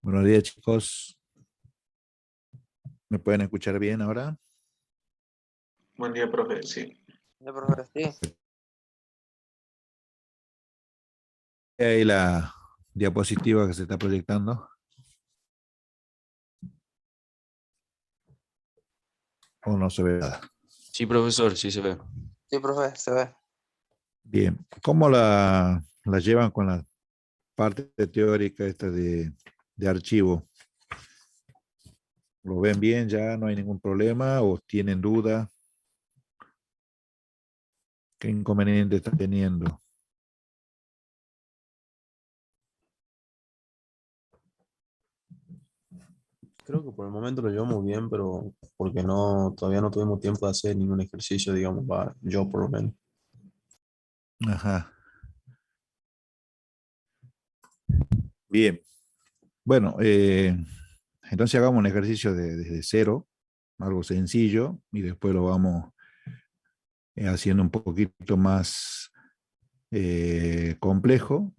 Buenos días, chicos. ¿Me pueden escuchar bien ahora? Buen día, profe. Sí. Ya, profe, sí. Ahí la diapositiva que se está proyectando. ¿O no se ve nada? Sí, profesor, sí se ve. Sí, profe, se ve. Bien. ¿Cómo la llevan con la parte teórica esta de archivo? ¿Lo ven bien ya? ¿No hay ningún problema? ¿O tienen duda? ¿Qué inconveniente está teniendo? Creo que por el momento lo llevamos bien, pero porque todavía no tuvimos tiempo de hacer ningún ejercicio, digamos, yo por lo menos. Ajá. Bien. Bueno, entonces hagamos un ejercicio desde cero, algo sencillo, y después lo vamos haciendo un poquito más complejo,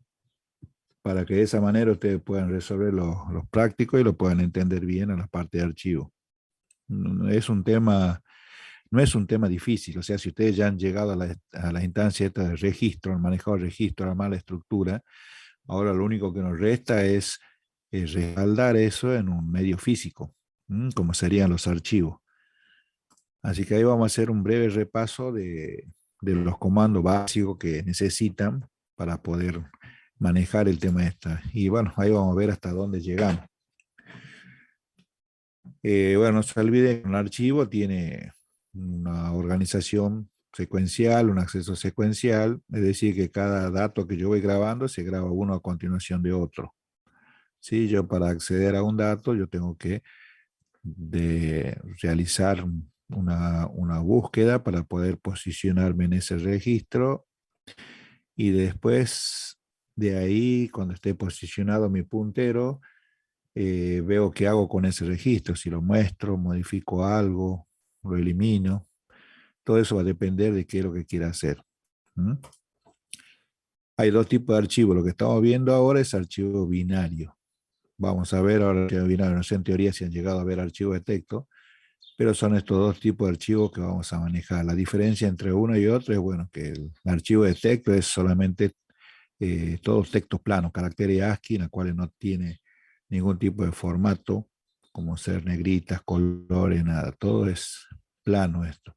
para que de esa manera ustedes puedan resolver los prácticos y lo puedan entender bien a la parte de archivo. No es un tema, no es un tema difícil, o sea, si ustedes ya han llegado a la instancia esta de registro, han manejado el registro, la mala estructura, ahora lo único que nos resta es respaldar eso en un medio físico, como serían los archivos. Así que ahí vamos a hacer un breve repaso de los comandos básicos que necesitan para poder manejar el tema esta. Y bueno, ahí vamos a ver hasta dónde llegamos. Bueno, no se olviden que un archivo tiene una organización secuencial, un acceso secuencial, es decir, que cada dato que yo voy grabando se graba uno a continuación de otro. Sí, yo para acceder a un dato, yo tengo que realizar una búsqueda para poder posicionarme en ese registro y después de ahí, cuando esté posicionado mi puntero, veo qué hago con ese registro, si lo muestro, modifico algo, lo elimino. Todo eso va a depender de qué es lo que quiera hacer. ¿Mm? Hay dos tipos de archivos. Lo que estamos viendo ahora es archivo binario. Vamos a ver ahora el archivo binario. No sé en teoría si han llegado a ver archivos de texto, pero son estos dos tipos de archivos que vamos a manejar. La diferencia entre uno y otro es, bueno, que el archivo de texto es solamente todos textos planos, caracteres ASCII, en los cuales no tiene ningún tipo de formato, como ser negritas, colores, nada. Todo es plano esto.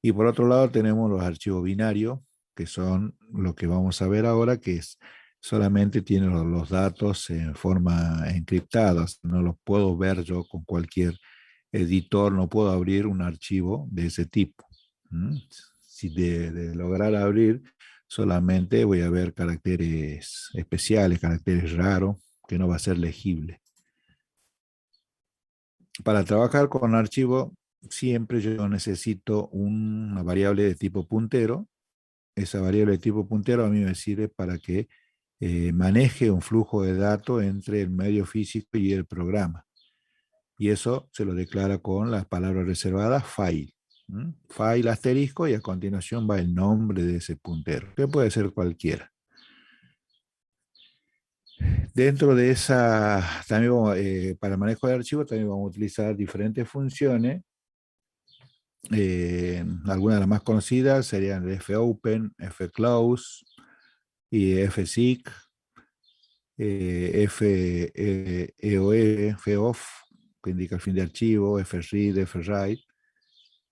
Y por otro lado tenemos los archivos binarios, que son lo que vamos a ver ahora, que es solamente tiene los datos en forma encriptada. No los puedo ver yo con cualquier editor, no puedo abrir un archivo de ese tipo. Si de lograr abrir, solamente voy a ver caracteres especiales, caracteres raros, que no va a ser legible. Para trabajar con archivo, siempre yo necesito una variable de tipo puntero. Esa variable de tipo puntero a mí me sirve para que maneje un flujo de datos entre el medio físico y el programa. Y eso se lo declara con las palabras reservadas file. File asterisco y a continuación va el nombre de ese puntero, que puede ser cualquiera. Dentro de esa, también para el manejo de archivos, también vamos a utilizar diferentes funciones. Algunas de las más conocidas serían el fopen, fclose y fseek, feoe, foff, que indica el fin de archivo, fread, fwrite,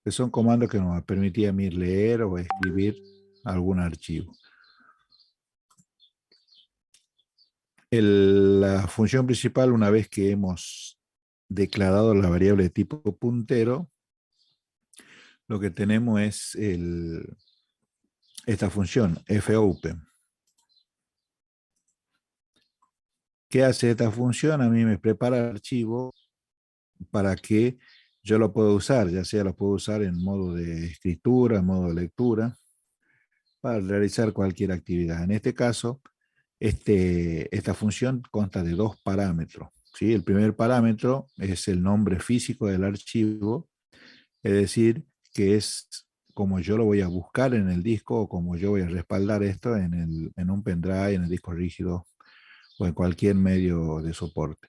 que son comandos que nos permitían leer o escribir algún archivo. La función principal, una vez que hemos declarado la variable de tipo puntero, lo que tenemos es esta función, fopen. ¿Qué hace esta función? A mí me prepara el archivo para que yo lo pueda usar, ya sea lo puedo usar en modo de escritura, en modo de lectura, para realizar cualquier actividad. En este caso, esta función consta de dos parámetros. ¿Sí? El primer parámetro es el nombre físico del archivo, es decir, que es como yo lo voy a buscar en el disco o como yo voy a respaldar esto en un pendrive, en el disco rígido o en cualquier medio de soporte.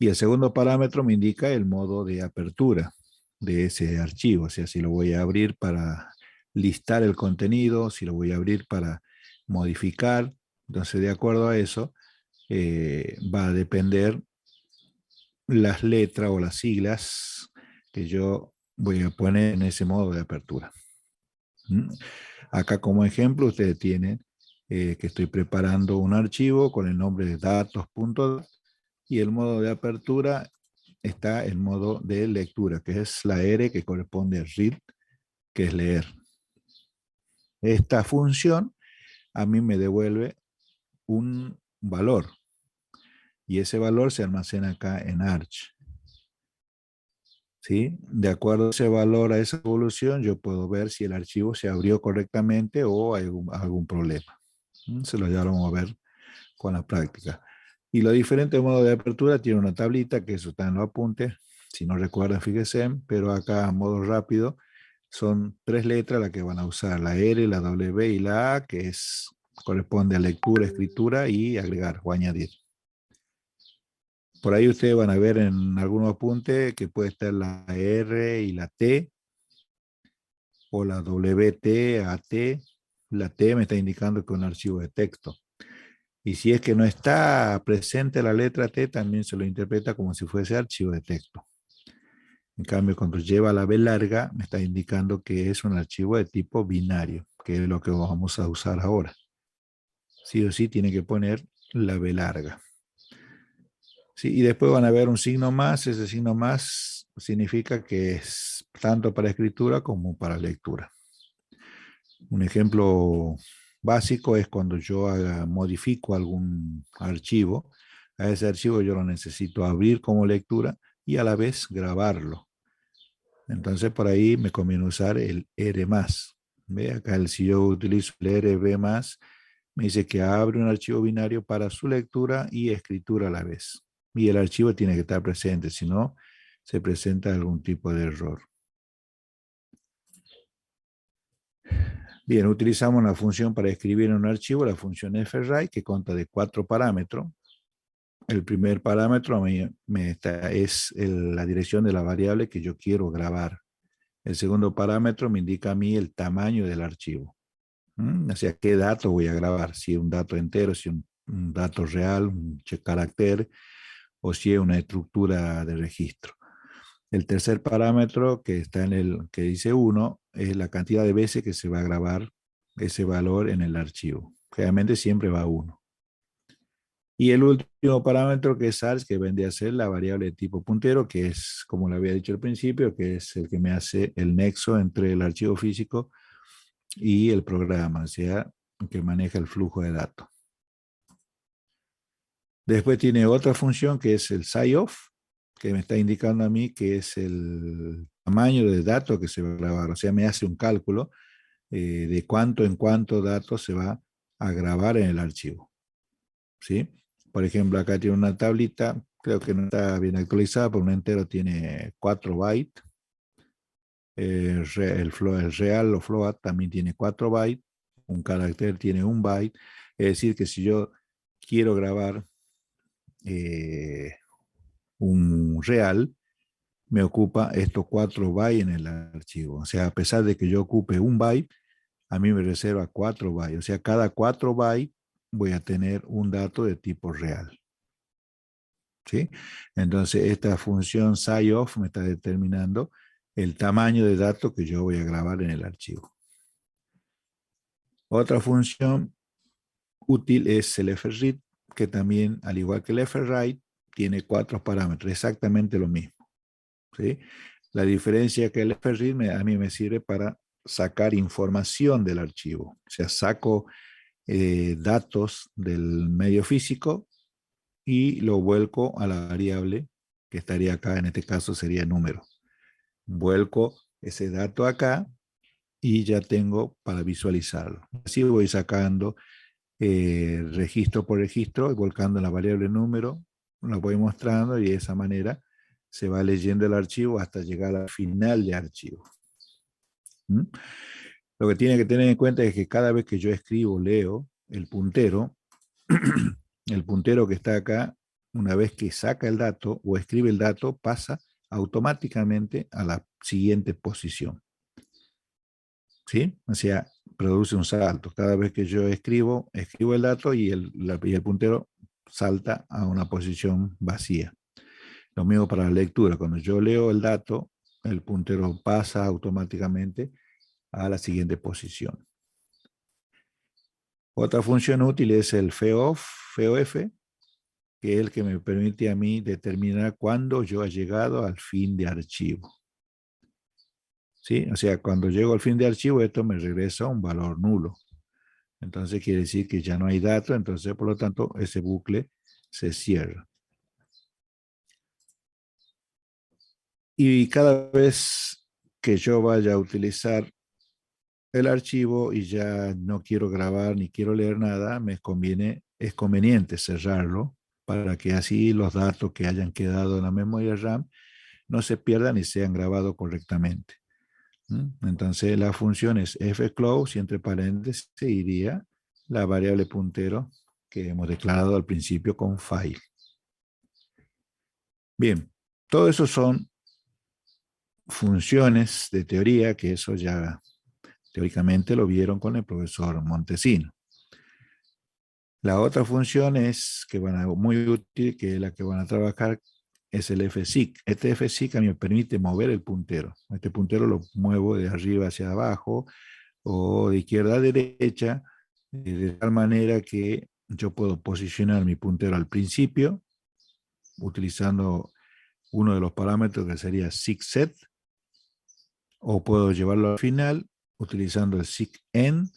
Y el segundo parámetro me indica el modo de apertura de ese archivo, o sea, si lo voy a abrir para listar el contenido, si lo voy a abrir para modificar. Entonces, de acuerdo a eso, va a depender las letras o las siglas que yo voy a poner en ese modo de apertura. Acá como ejemplo ustedes tienen que estoy preparando un archivo con el nombre de datos.dat y el modo de apertura está el modo de lectura, que es la R que corresponde a read, que es leer. Esta función a mí me devuelve un valor y ese valor se almacena acá en Arch. ¿Sí? De acuerdo a ese valor, a esa evolución, yo puedo ver si el archivo se abrió correctamente o hay algún problema. Se lo ya lo vamos a ver con la práctica. Y los diferentes modos de apertura tiene una tablita que eso está en los apuntes. Si no recuerdan, fíjense, pero acá a modo rápido son 3 letras las que van a usar, la R, la W y la A, que corresponde a lectura, escritura y agregar o añadir. Por ahí ustedes van a ver en algunos apuntes que puede estar la R y la T, o la WT, AT. La T me está indicando que es un archivo de texto. Y si es que no está presente la letra T, también se lo interpreta como si fuese archivo de texto. En cambio, cuando lleva la B larga, me está indicando que es un archivo de tipo binario, que es lo que vamos a usar ahora. Sí o sí tiene que poner la B larga. Sí, y después van a ver un signo más. Ese signo más significa que es tanto para escritura como para lectura. Un ejemplo básico es cuando yo modifico algún archivo. A ese archivo yo lo necesito abrir como lectura y a la vez grabarlo. Entonces por ahí me conviene usar el R+. ¿Ve? Acá si yo utilizo el RB+, me dice que abre un archivo binario para su lectura y escritura a la vez. Y el archivo tiene que estar presente, si no, se presenta algún tipo de error. Bien, utilizamos una función para escribir en un archivo, la función fwrite, que consta de 4 parámetros. El primer parámetro es la dirección de la variable que yo quiero grabar. El segundo parámetro me indica a mí el tamaño del archivo. O sea, qué dato voy a grabar, si es un dato entero, si es un dato real, un carácter, o si es una estructura de registro. El tercer parámetro que está que dice 1 es la cantidad de veces que se va a grabar ese valor en el archivo. Generalmente siempre va a 1. Y el último parámetro que es ARS, que vendría a ser la variable de tipo puntero, que es, como le había dicho al principio, que es el que me hace el nexo entre el archivo físico y el programa, o sea, que maneja el flujo de datos. Después tiene otra función que es el sigOff, que me está indicando a mí que es el tamaño de datos que se va a grabar. O sea, me hace un cálculo de cuánto en cuánto datos se va a grabar en el archivo. ¿Sí? Por ejemplo, acá tiene una tablita, creo que no está bien actualizada, pero un entero tiene 4 bytes. El real o float también tiene 4 bytes. Un carácter tiene 1 byte. Es decir, que si yo quiero grabar un real, me ocupa estos 4 bytes en el archivo. O sea, a pesar de que yo ocupe 1 byte, a mí me reserva 4 bytes. O sea, cada 4 bytes voy a tener un dato de tipo real. ¿Sí? Entonces, esta función sigOff me está determinando el tamaño de datos que yo voy a grabar en el archivo. Otra función útil es el fread, que también, al igual que el fwrite, tiene 4 parámetros, exactamente lo mismo. ¿Sí? La diferencia es que el fwrite a mí me sirve para sacar información del archivo. O sea, saco datos del medio físico y lo vuelco a la variable que estaría acá, en este caso sería número. Vuelco ese dato acá y ya tengo para visualizarlo. Así voy sacando registro por registro y volcando la variable número, lo voy mostrando y de esa manera se va leyendo el archivo hasta llegar al final de archivo. Lo que tiene que tener en cuenta es que cada vez que yo escribo, leo el puntero que está acá, una vez que saca el dato o escribe el dato, pasa automáticamente a la siguiente posición. ¿Sí? O sea, produce un salto. Cada vez que yo escribo el dato y el puntero salta a una posición vacía. Lo mismo para la lectura. Cuando yo leo el dato, el puntero pasa automáticamente a la siguiente posición. Otra función útil es el FOF, que es el que me permite a mí determinar cuándo yo he llegado al fin de archivo. ¿Sí? O sea, cuando llego al fin de archivo, esto me regresa un valor nulo. Entonces quiere decir que ya no hay dato, entonces por lo tanto ese bucle se cierra. Y cada vez que yo vaya a utilizar el archivo y ya no quiero grabar ni quiero leer nada, es conveniente cerrarlo para que así los datos que hayan quedado en la memoria RAM no se pierdan y sean grabados correctamente. Entonces la función es fclose y entre paréntesis iría la variable puntero que hemos declarado al principio con file. Bien, todo eso son funciones de teoría, que eso ya teóricamente lo vieron con el profesor Montesino. La otra función es que muy útil, que es la que van a trabajar, es el fseek. Este fseek a mí me permite mover el puntero. Este puntero lo muevo de arriba hacia abajo o de izquierda a derecha, de tal manera que yo puedo posicionar mi puntero al principio, utilizando uno de los parámetros que sería seekSet, o puedo llevarlo al final utilizando el seekEnd,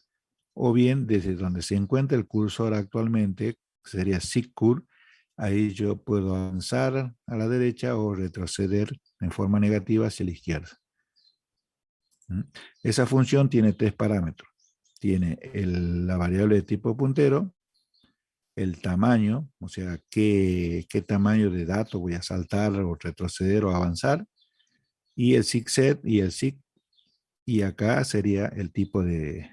o bien desde donde se encuentra el cursor actualmente, sería seekCur, ahí yo puedo avanzar a la derecha o retroceder en forma negativa hacia la izquierda. Esa función tiene tres parámetros. Tiene la variable de tipo puntero, el tamaño, o sea, qué tamaño de dato voy a saltar o retroceder o avanzar, y el seekSet y el seek, y acá sería el tipo de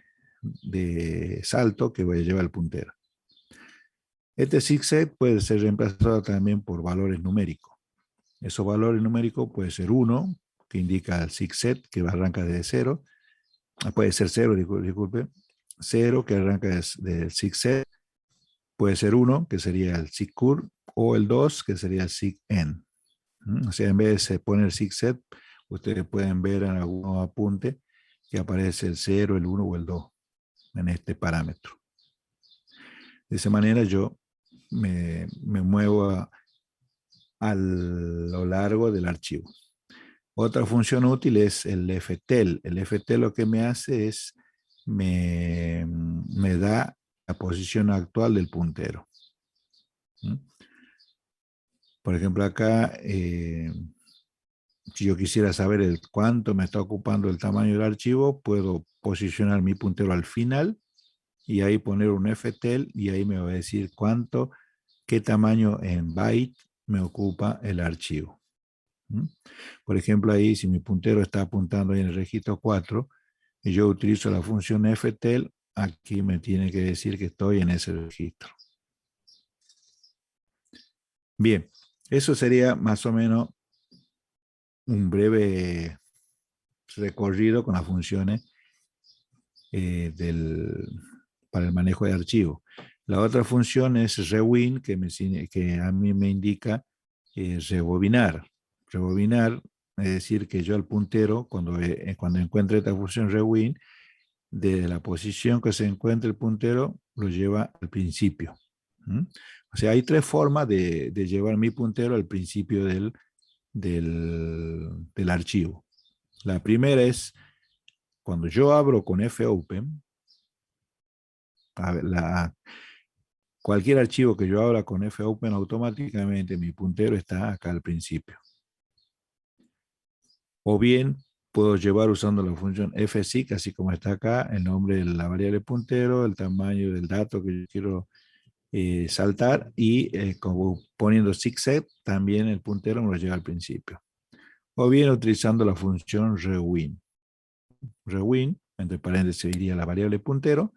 salto que voy a llevar el puntero. Este seekSet puede ser reemplazado también por valores numéricos. Esos valores numéricos puede ser 1, que indica el seekSet, que arranca desde 0. Puede ser 0, disculpe. 0, que arranca del seekSet. Puede ser 1, que sería el seekCur, o el 2, que sería el seekEnd. O sea, en vez de poner seekSet, ustedes pueden ver en algunos apuntes que aparece el 0, el 1 o el 2 en este parámetro. De esa manera yo me muevo a lo largo del archivo. Otra función útil es el ftel. El ftel lo que me hace es me da la posición actual del puntero. Por ejemplo, acá, si yo quisiera saber cuánto me está ocupando el tamaño del archivo, puedo posicionar mi puntero al final y ahí poner un ftel y ahí me va a decir qué tamaño en byte me ocupa el archivo. Por ejemplo, ahí si mi puntero está apuntando ahí en el registro 4 y yo utilizo la función ftel, aquí me tiene que decir que estoy en ese registro. Bien, eso sería más o menos un breve recorrido con las funciones para el manejo de archivos. La otra función es rewind, que a mí me indica rebobinar. Rebobinar es decir que yo al puntero, cuando encuentre esta función rewind, de la posición que se encuentra el puntero, lo lleva al principio. O sea, hay tres formas de llevar mi puntero al principio del archivo. La primera es cuando yo abro con fopen, cualquier archivo que yo abra con fopen, automáticamente mi puntero está acá al principio. O bien puedo llevar usando la función fseek, así como está acá, el nombre de la variable puntero, el tamaño del dato que yo quiero saltar y como poniendo seekSet, también el puntero me lo lleva al principio. O bien utilizando la función rewind. Rewind, entre paréntesis, iría la variable puntero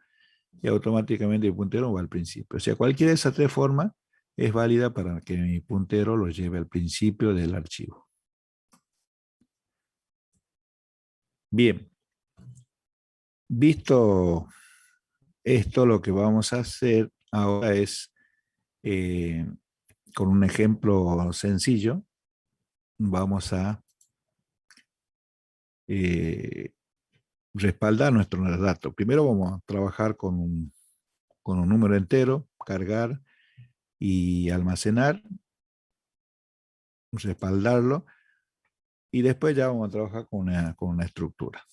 y automáticamente el puntero va al principio. O sea, cualquiera de esas tres formas es válida para que mi puntero lo lleve al principio del archivo. Bien, visto esto, lo que vamos a hacer ahora es, con un ejemplo sencillo, vamos a respaldar nuestros datos. Primero vamos a trabajar con un número entero, cargar y almacenar, respaldarlo, y después ya vamos a trabajar con una estructura.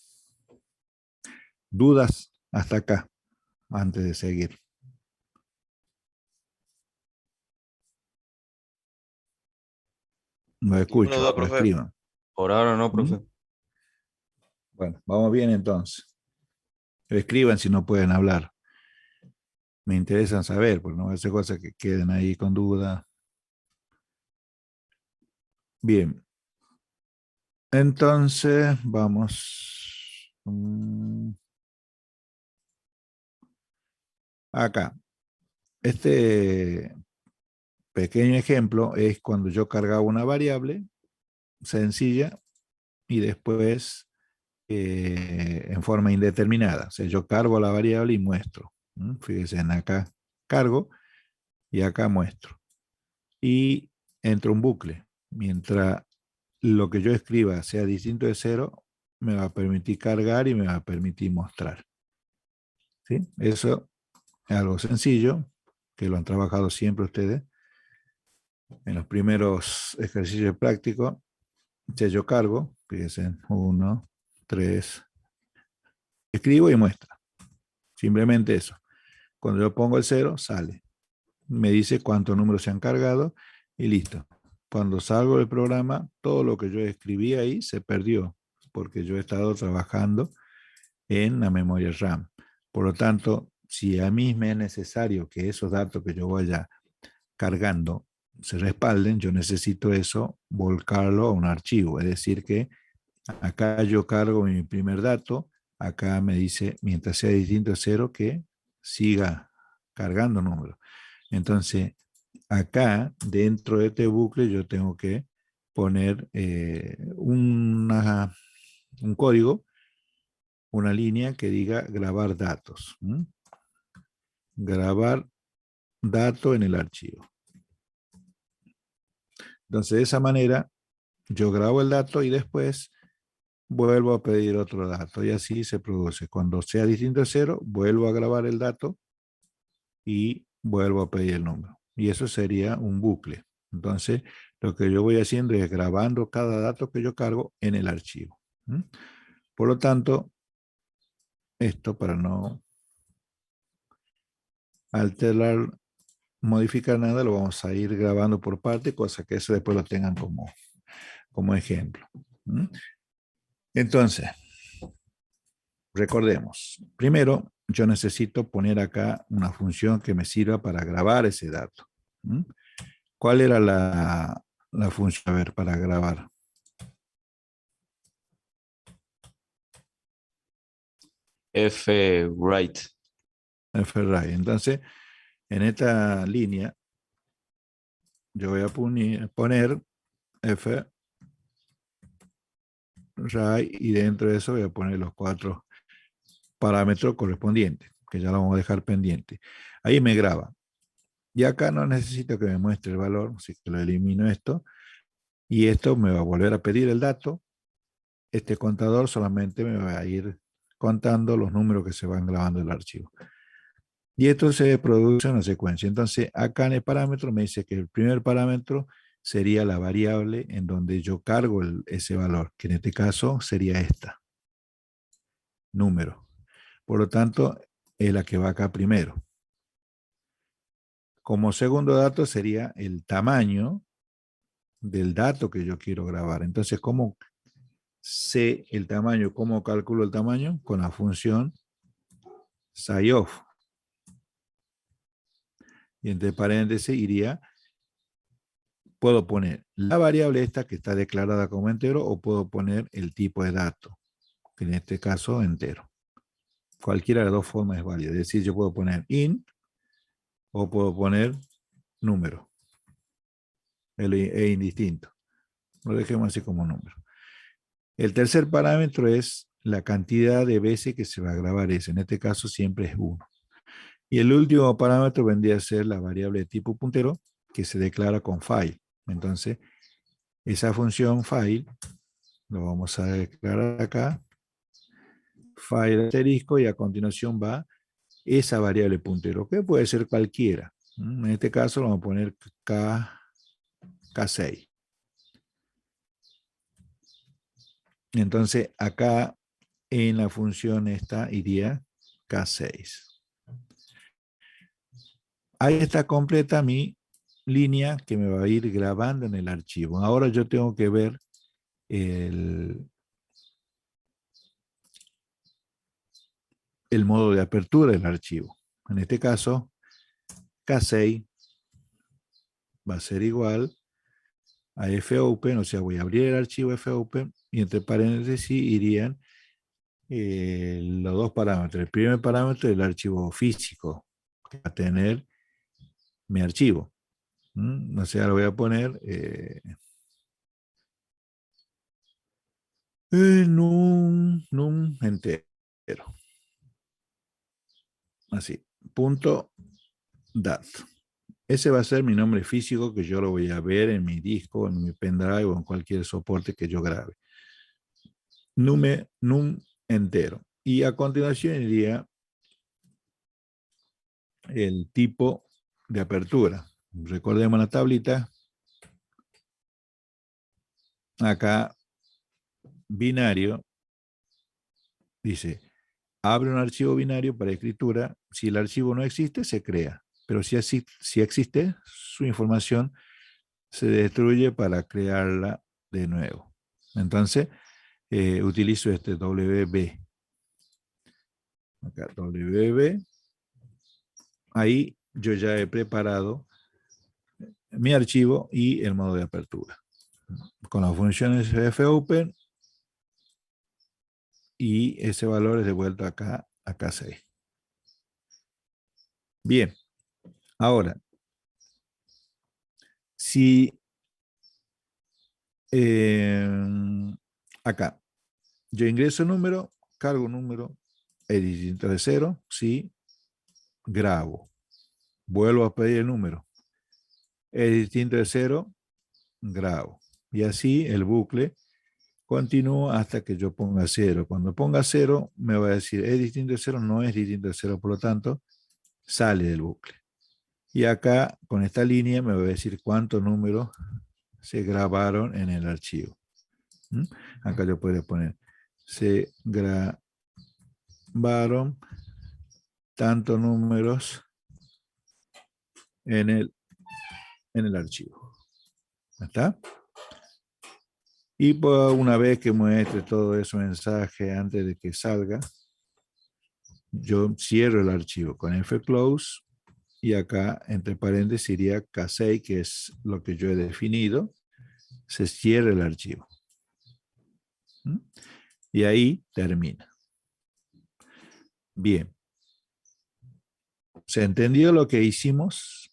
¿Dudas hasta acá, antes de seguir? No escucho, Ninguna duda, pero profe. escriban. Por ahora no, profe. Bueno, vamos bien entonces. Escriban si no pueden hablar. Me interesan saber, porque no va a ser cosas que queden ahí con duda. Bien. Entonces, vamos acá. Este pequeño ejemplo es cuando yo cargaba una variable sencilla y después en forma indeterminada. O sea, yo cargo la variable y muestro. Fíjense, en acá cargo y acá muestro. Y entro un bucle. Mientras lo que yo escriba sea distinto de 0, me va a permitir cargar y me va a permitir mostrar. ¿Sí? Eso es algo sencillo, que lo han trabajado siempre ustedes. En los primeros ejercicios prácticos, ya yo cargo, fíjense, 1, 3, escribo y muestra. Simplemente eso. Cuando yo pongo el 0, sale. Me dice cuántos números se han cargado y listo. Cuando salgo del programa, todo lo que yo escribí ahí se perdió, porque yo he estado trabajando en la memoria RAM. Por lo tanto, si a mí me es necesario que esos datos que yo vaya cargando se respalden, yo necesito eso, volcarlo a un archivo. Es decir que acá yo cargo mi primer dato, acá me dice, mientras sea distinto a 0, que siga cargando números. Entonces, acá, dentro de este bucle, yo tengo que poner un código, una línea que diga grabar datos. Grabar dato en el archivo. Entonces, de esa manera, yo grabo el dato y después vuelvo a pedir otro dato y así se produce. Cuando sea distinto a 0, vuelvo a grabar el dato y vuelvo a pedir el número. Y eso sería un bucle. Entonces, lo que yo voy haciendo es grabando cada dato que yo cargo en el archivo. Por lo tanto, esto para no alterar, modificar nada, lo vamos a ir grabando por parte, cosa que eso después lo tengan como ejemplo. Entonces, recordemos, primero yo necesito poner acá una función que me sirva para grabar ese dato. ¿Cuál era la función, a ver, para grabar? F-write. F-write. Entonces, en esta línea, yo voy a poner F-write y dentro de eso voy a poner los 4 parámetros correspondientes, que ya lo vamos a dejar pendiente. Ahí me graba. Y acá no necesito que me muestre el valor, así que lo elimino esto. Y esto me va a volver a pedir el dato. Este contador solamente me va a ir contando los números que se van grabando en el archivo. Y esto se produce en una secuencia. Entonces, acá en el parámetro me dice que el primer parámetro sería la variable en donde yo cargo ese valor, que en este caso sería esta, número. Por lo tanto, es la que va acá primero. Como segundo dato sería el tamaño del dato que yo quiero grabar. Entonces, ¿cómo sé el tamaño? ¿Cómo calculo el tamaño? Con la función SciOff. Y entre paréntesis iría, puedo poner la variable esta que está declarada como entero o puedo poner el tipo de dato, que en este caso entero. Cualquiera de las dos formas es válida. Es decir, yo puedo poner int o puedo poner número. es indistinto. Lo dejemos así como número. El tercer parámetro es la cantidad de veces que se va a grabar eso. En este caso siempre es 1. Y el último parámetro vendría a ser la variable de tipo puntero que se declara con file. Entonces, esa función file lo vamos a declarar acá. File asterisco y a continuación va esa variable puntero, que puede ser cualquiera. En este caso lo vamos a poner K6. Entonces acá en la función esta iría K6. Ahí está completa mi línea que me va a ir grabando en el archivo. Ahora yo tengo que ver el modo de apertura del archivo. En este caso, K6 va a ser igual a fopen, o sea, voy a abrir el archivo fopen y entre paréntesis irían los dos parámetros. El primer parámetro es el archivo físico, que va a tener mi archivo. O sea, lo voy a poner num entero. Así, punto dat. Ese va a ser mi nombre físico que yo lo voy a ver en mi disco, en mi pendrive o en cualquier soporte que yo grabe. Num entero. Y a continuación iría el tipo de apertura. Recordemos la tablita. Acá, binario, dice, abre un archivo binario para escritura. Si el archivo no existe, se crea. Pero si existe, su información se destruye para crearla de nuevo. Entonces, utilizo este WB. Acá, WB. Ahí yo ya he preparado mi archivo y el modo de apertura. Con las funciones fopen y ese valor es devuelto acá a K6. Bien, ahora, si acá yo ingreso número, cargo número, es distinto de 0, sí, grabo, vuelvo a pedir el número, es distinto de 0, grabo. Y así el bucle continúa hasta que yo ponga 0. Cuando ponga 0, me va a decir, ¿es distinto de 0? No es distinto de 0, por lo tanto, sale del bucle. Y acá, con esta línea, me va a decir cuántos números se grabaron en el archivo. Acá yo puedo poner, se grabaron tantos números en el archivo. ¿Está? Y pues una vez que muestre todo ese mensaje antes de que salga, yo cierro el archivo con fclose y acá entre paréntesis iría K6, que es lo que yo he definido, se cierra el archivo. Y ahí termina. Bien. ¿Se entendió lo que hicimos?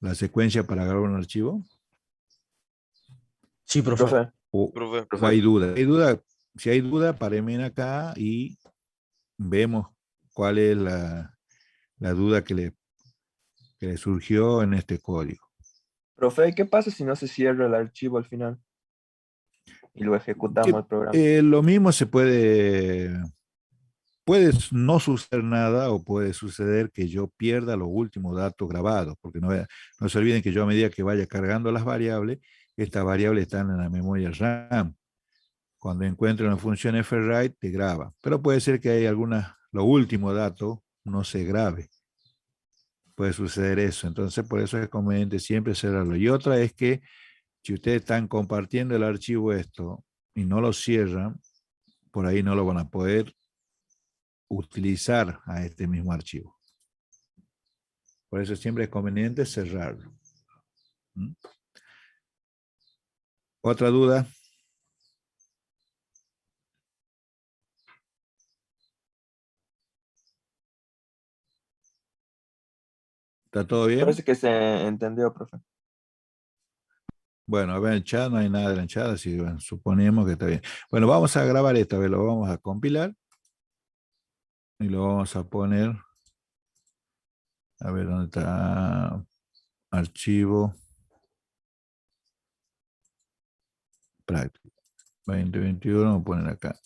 La secuencia para grabar un archivo. Sí, profe. Profe, ¿O hay duda? Si hay duda, párenme acá y vemos cuál es la duda que le surgió en este código. profe, ¿qué pasa si no se cierra el archivo al final y lo ejecutamos el programa? Lo mismo puede no suceder nada o puede suceder que yo pierda los últimos datos grabados, porque no se olviden que yo a medida que vaya cargando las variables, estas variables están en la memoria RAM. Cuando encuentre una función fwrite, te graba. Pero puede ser que hay los últimos datos no se grabe. Puede suceder eso. Entonces, por eso es conveniente siempre cerrarlo. Y otra es que si ustedes están compartiendo el archivo esto y no lo cierran, por ahí no lo van a poder utilizar a este mismo archivo. Por eso siempre es conveniente cerrarlo. ¿Otra duda? ¿Está todo bien? Parece que se entendió, profe. Bueno, a ver, en el chat no hay nada de la chat, así que bueno, suponemos que está bien. Bueno, vamos a grabar esto, a ver, lo vamos a compilar y lo vamos a poner, a ver dónde está archivo práctico. 2021, vamos a poner acá.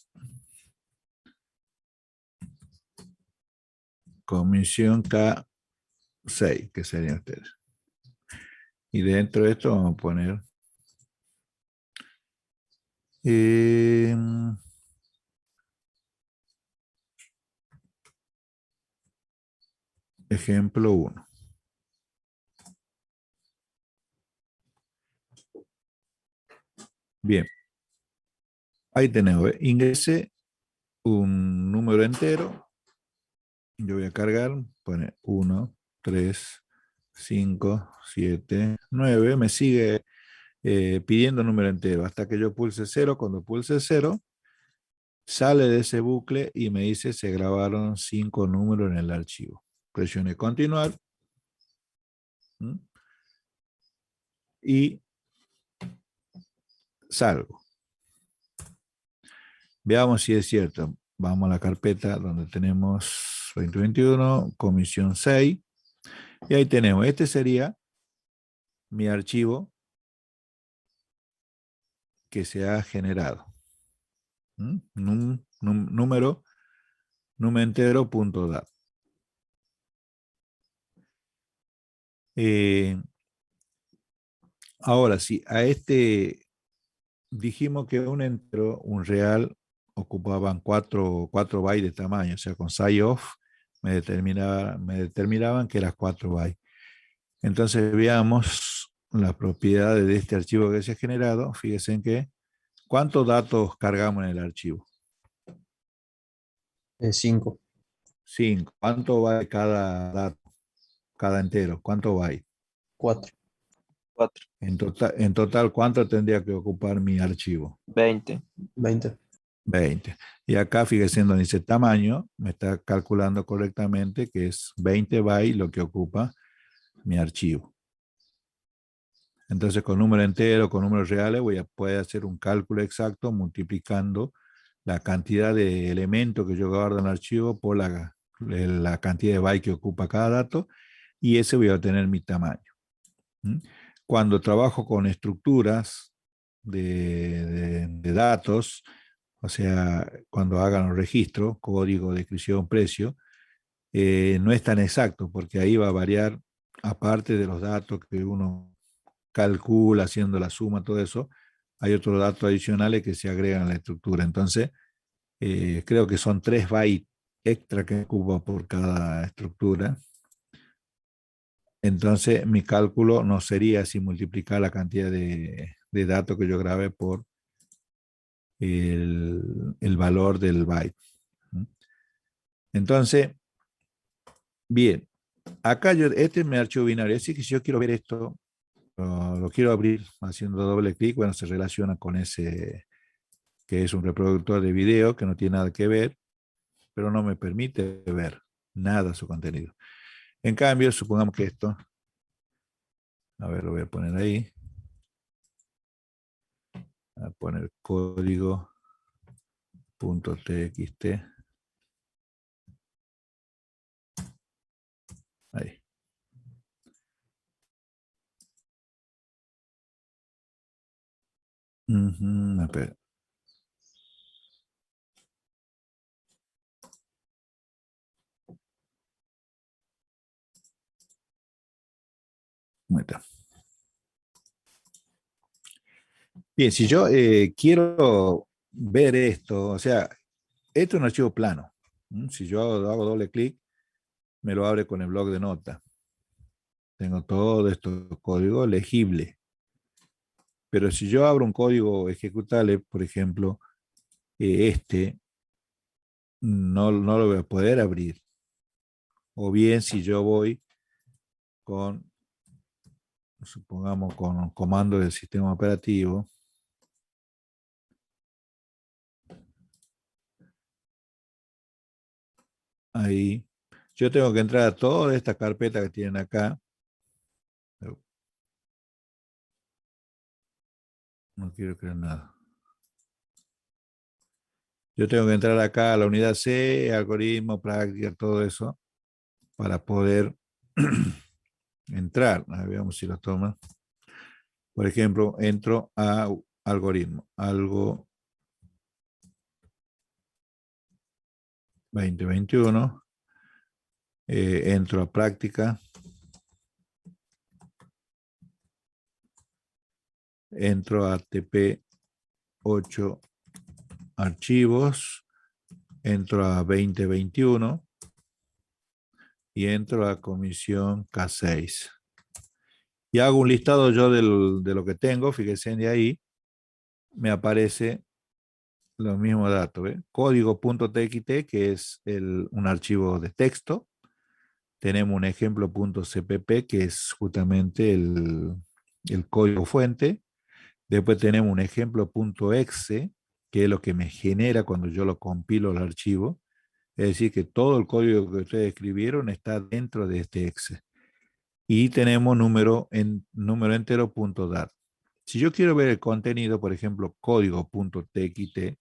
Comisión K6, que serían ustedes. Y dentro de esto vamos a poner ejemplo 1. Bien, ahí tenemos, ingresé un número entero. Yo voy a cargar, pone 1, 3, 5, 7, 9. Me sigue pidiendo número entero hasta que yo pulse 0. Cuando pulse 0, sale de ese bucle y me dice se grabaron 5 números en el archivo. Presione continuar. ¿Mm? Y salgo. Veamos si es cierto. Vamos a la carpeta donde tenemos 2021, comisión 6. Y ahí tenemos, este sería mi archivo que se ha generado. Número entero.dat. Ahora, si a este dijimos que un entero, un real, ocupaban 4 bytes de tamaño, o sea, con size off me determinaban que era 4 bytes. Entonces veamos las propiedades de este archivo que se ha generado. Fíjense en que, ¿cuántos datos cargamos en el archivo? 5. 5. ¿Cuánto vale cada dato, cada entero? ¿Cuánto bytes? 4. 4, En total, ¿cuánto tendría que ocupar mi archivo? 20. 20. 20. Y acá, fíjense donde dice tamaño, me está calculando correctamente que es 20 bytes lo que ocupa mi archivo. Entonces, con número entero, con números reales, voy a poder hacer un cálculo exacto multiplicando la cantidad de elementos que yo guardo en el archivo por la cantidad de bytes que ocupa cada dato, y ese voy a obtener mi tamaño. Cuando trabajo con estructuras de datos, o sea, cuando hagan los registros, código, descripción, precio, no es tan exacto, porque ahí va a variar, aparte de los datos que uno calcula haciendo la suma, todo eso, hay otros datos adicionales que se agregan a la estructura. Entonces, creo que son 3 bytes extra que ocupa por cada estructura. Entonces, mi cálculo no sería si multiplicar la cantidad de datos que yo grabé por el valor del byte. Entonces, bien, acá este es mi archivo binario, así que si yo quiero ver esto, lo quiero abrir haciendo doble clic, bueno, se relaciona con ese, que es un reproductor de video que no tiene nada que ver, pero no me permite ver nada de su contenido. En cambio, supongamos que esto, a ver, lo voy a poner ahí, a poner código.txt, ahí. Espera. Ahí está. Bien, si yo quiero ver esto, o sea, esto es un archivo plano. Si yo hago doble clic, me lo abre con el bloc de notas. Tengo todo esto código legible. Pero si yo abro un código ejecutable, por ejemplo, no lo voy a poder abrir. O bien si yo voy con, supongamos, con comando del sistema operativo, ahí Yo tengo que entrar a toda esta carpeta que tienen acá. No quiero crear nada. Yo tengo que entrar acá a la unidad C, algoritmo, práctica, todo eso, para poder entrar. A ver, veamos si lo toma. Por ejemplo, entro a algoritmo, algo 2021. Entro a práctica. Entro a TP8 archivos. Entro a 2021 y entro a comisión K6. Y hago un listado yo de lo que tengo, fíjense de ahí, me aparece los mismos datos. ¿Ve? Código.txt, que es un archivo de texto. Tenemos un ejemplo.cpp, que es justamente el código fuente. Después tenemos un ejemplo.exe, que es lo que me genera cuando yo lo compilo al archivo. Es decir, que todo el código que ustedes escribieron está dentro de este exe. Y tenemos número entero.dat. Si yo quiero ver el contenido, por ejemplo, código.txt,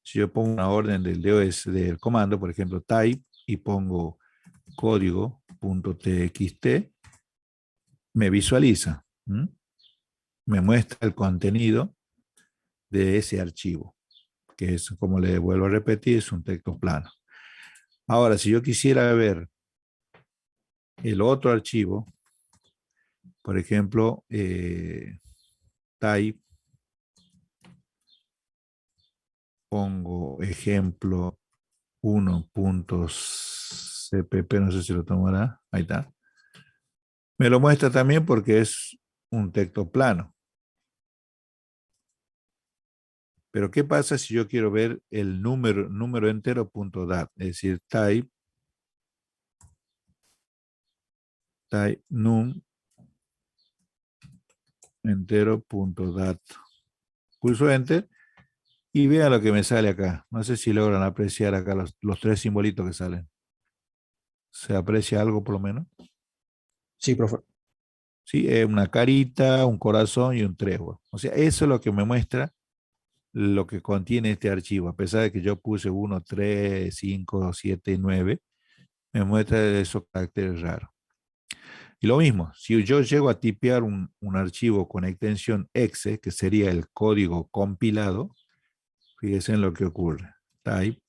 si yo pongo una orden del DOS del comando, por ejemplo, type, y pongo código.txt, me visualiza, me muestra el contenido de ese archivo, que es, como le vuelvo a repetir, es un texto plano. Ahora, si yo quisiera ver el otro archivo, por ejemplo, type, pongo ejemplo 1.cpp, no sé si lo tomará, ahí está. Me lo muestra también porque es un texto plano. Pero ¿qué pasa si yo quiero ver el número entero.dat? Es decir, type num entero.dat. Pulso enter y vean lo que me sale acá. No sé si logran apreciar acá los tres simbolitos que salen. ¿Se aprecia algo por lo menos? Sí, profe. Sí, una carita, un corazón y un tregua. O sea, eso es lo que me muestra lo que contiene este archivo. A pesar de que yo puse 1, 3, 5, 7 y 9, me muestra esos caracteres raros. Y lo mismo, si yo llego a tipear un archivo con extensión exe, que sería el código compilado, fíjense en lo que ocurre. Type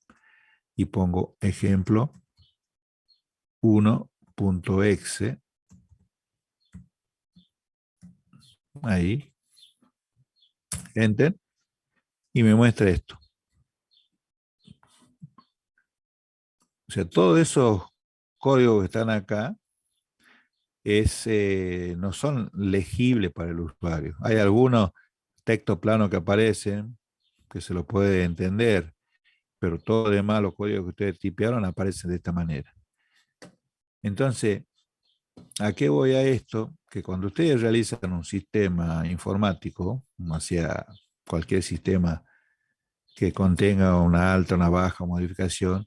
y pongo ejemplo 1.exe. Ahí. Enter. Y me muestra esto. O sea, todos esos códigos que están acá no son legibles para el usuario. Hay algunos textos planos que aparecen que se lo puede entender, pero todo demás, los códigos que ustedes tipearon aparecen de esta manera. Entonces, ¿a qué voy a esto? Que cuando ustedes realizan un sistema informático, hacia cualquier sistema que contenga una alta, una baja modificación,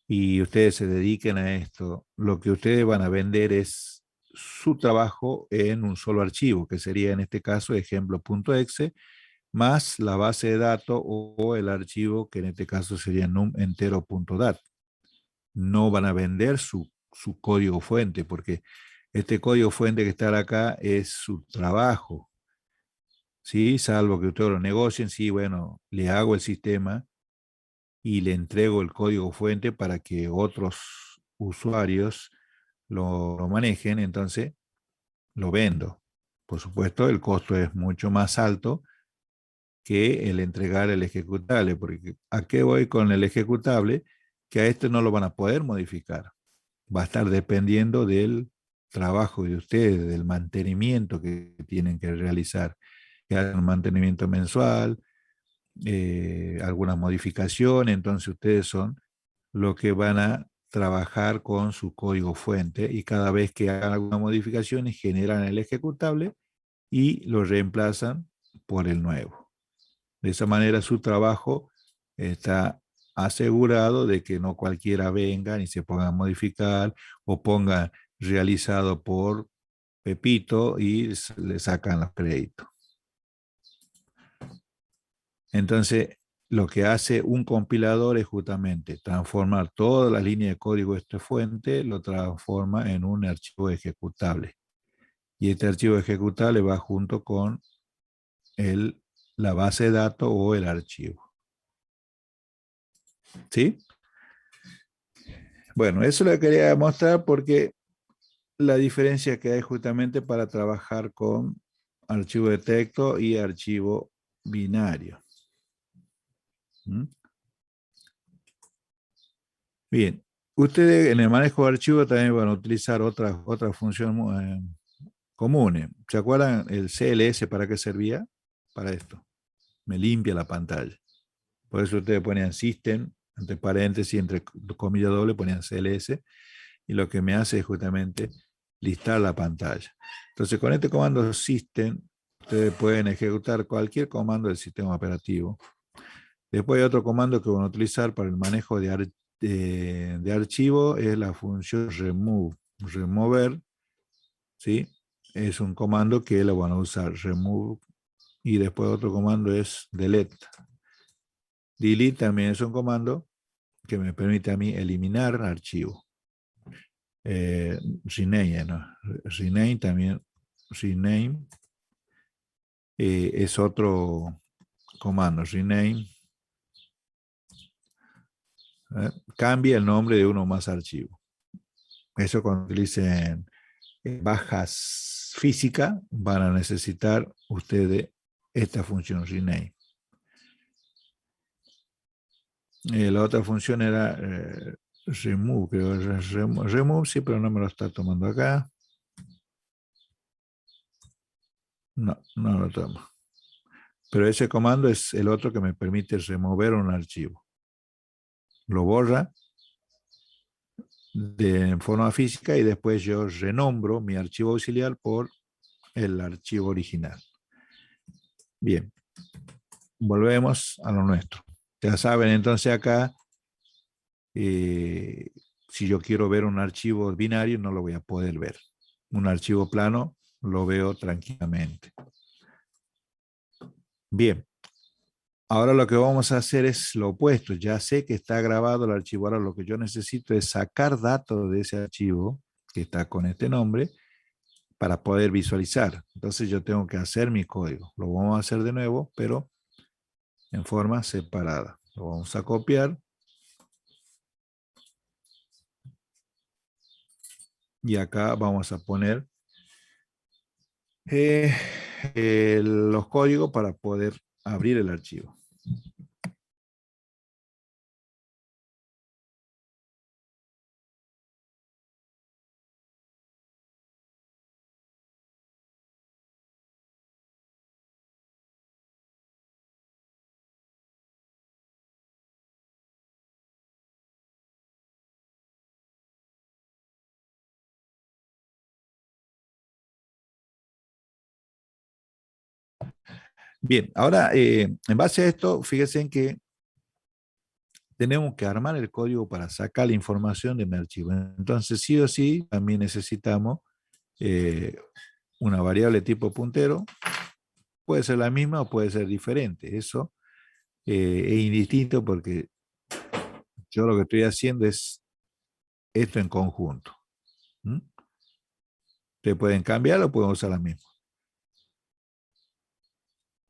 y ustedes se dediquen a esto, lo que ustedes van a vender es su trabajo en un solo archivo, que sería en este caso ejemplo.exe, más la base de datos o el archivo, que en este caso sería numEntero.dat. No van a vender su código fuente, porque este código fuente que está acá es su trabajo, ¿sí? Salvo que ustedes lo negocien, sí, bueno, le hago el sistema y le entrego el código fuente para que otros usuarios lo manejen, entonces lo vendo. Por supuesto, el costo es mucho más alto que el entregar el ejecutable, porque ¿a qué voy con el ejecutable? Que a este no lo van a poder modificar. Va a estar dependiendo del trabajo de ustedes, del mantenimiento que tienen que realizar, que hagan un mantenimiento mensual, alguna modificación, entonces ustedes son los que van a trabajar con su código fuente y cada vez que hagan alguna modificación generan el ejecutable y lo reemplazan por el nuevo. De esa manera su trabajo está asegurado de que no cualquiera venga ni se ponga a modificar o ponga realizado por Pepito y le sacan los créditos. Entonces, lo que hace un compilador es justamente transformar toda la línea de código de esta fuente, lo transforma en un archivo ejecutable. Y este archivo ejecutable va junto con la base de datos o el archivo. ¿Sí? Bueno, eso lo quería mostrar porque la diferencia que hay justamente para trabajar con archivo de texto y archivo binario. ¿Mm? Bien, ustedes en el manejo de archivos también van a utilizar otras funciones comunes. ¿Se acuerdan el CLS para qué servía? Para esto. Me limpia la pantalla. Por eso ustedes ponían system, entre paréntesis, entre comillas doble, ponían CLS. Y lo que me hace es justamente listar la pantalla. Entonces, con este comando system, ustedes pueden ejecutar cualquier comando del sistema operativo. Después hay otro comando que van a utilizar para el manejo de archivo, es la función remove. Remover, ¿sí? Es un comando que lo van a usar, remove. Y después otro comando es delete. Delete también es un comando que me permite a mí eliminar archivo. Rename, ¿no? Rename también, rename es otro comando, rename. Cambia el nombre de uno o más archivos. Eso cuando utilicen bajas físicas van a necesitar ustedes esta función rename. La otra función era remove, creo. Remove sí, pero no me lo está tomando acá. No, no lo toma. Pero ese comando es el otro que me permite remover un archivo. Lo borra de forma física y después yo renombro mi archivo auxiliar por el archivo original. Bien, volvemos a lo nuestro. Ya saben, entonces acá, si yo quiero ver un archivo binario, no lo voy a poder ver. Un archivo plano lo veo tranquilamente. Bien, ahora lo que vamos a hacer es lo opuesto. Ya sé que está grabado el archivo. Ahora lo que yo necesito es sacar datos de ese archivo que está con este nombre para poder visualizar. Entonces yo tengo que hacer mi código. Lo vamos a hacer de nuevo, pero en forma separada. Lo vamos a copiar. Y acá vamos a poner los códigos para poder abrir el archivo. Bien, ahora en base a esto, fíjense en que tenemos que armar el código para sacar la información de mi archivo. Entonces, sí o sí, también necesitamos una variable tipo puntero. Puede ser la misma o puede ser diferente. Eso es indistinto porque yo lo que estoy haciendo es esto en conjunto. ¿Mm? Ustedes pueden cambiar o pueden usar la misma.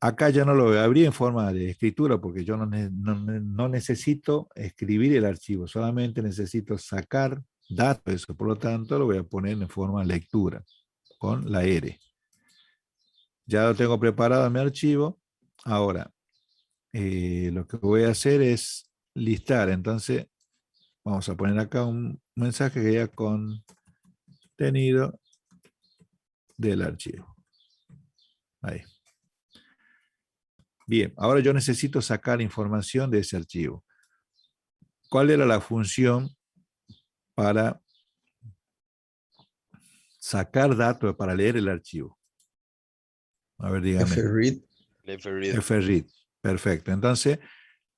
Acá ya no lo abrí en forma de escritura porque yo no necesito escribir el archivo, solamente necesito sacar datos. Eso, por lo tanto, lo voy a poner en forma de lectura con la R. Ya lo tengo preparado en mi archivo. Ahora, lo que voy a hacer es listar. Entonces, vamos a poner acá un mensaje que diga contenido del archivo. Ahí. Bien, ahora yo necesito sacar información de ese archivo. ¿Cuál era la función para sacar datos, para leer el archivo? A ver, dígame. Fread. Read. Fread. Perfecto. Entonces,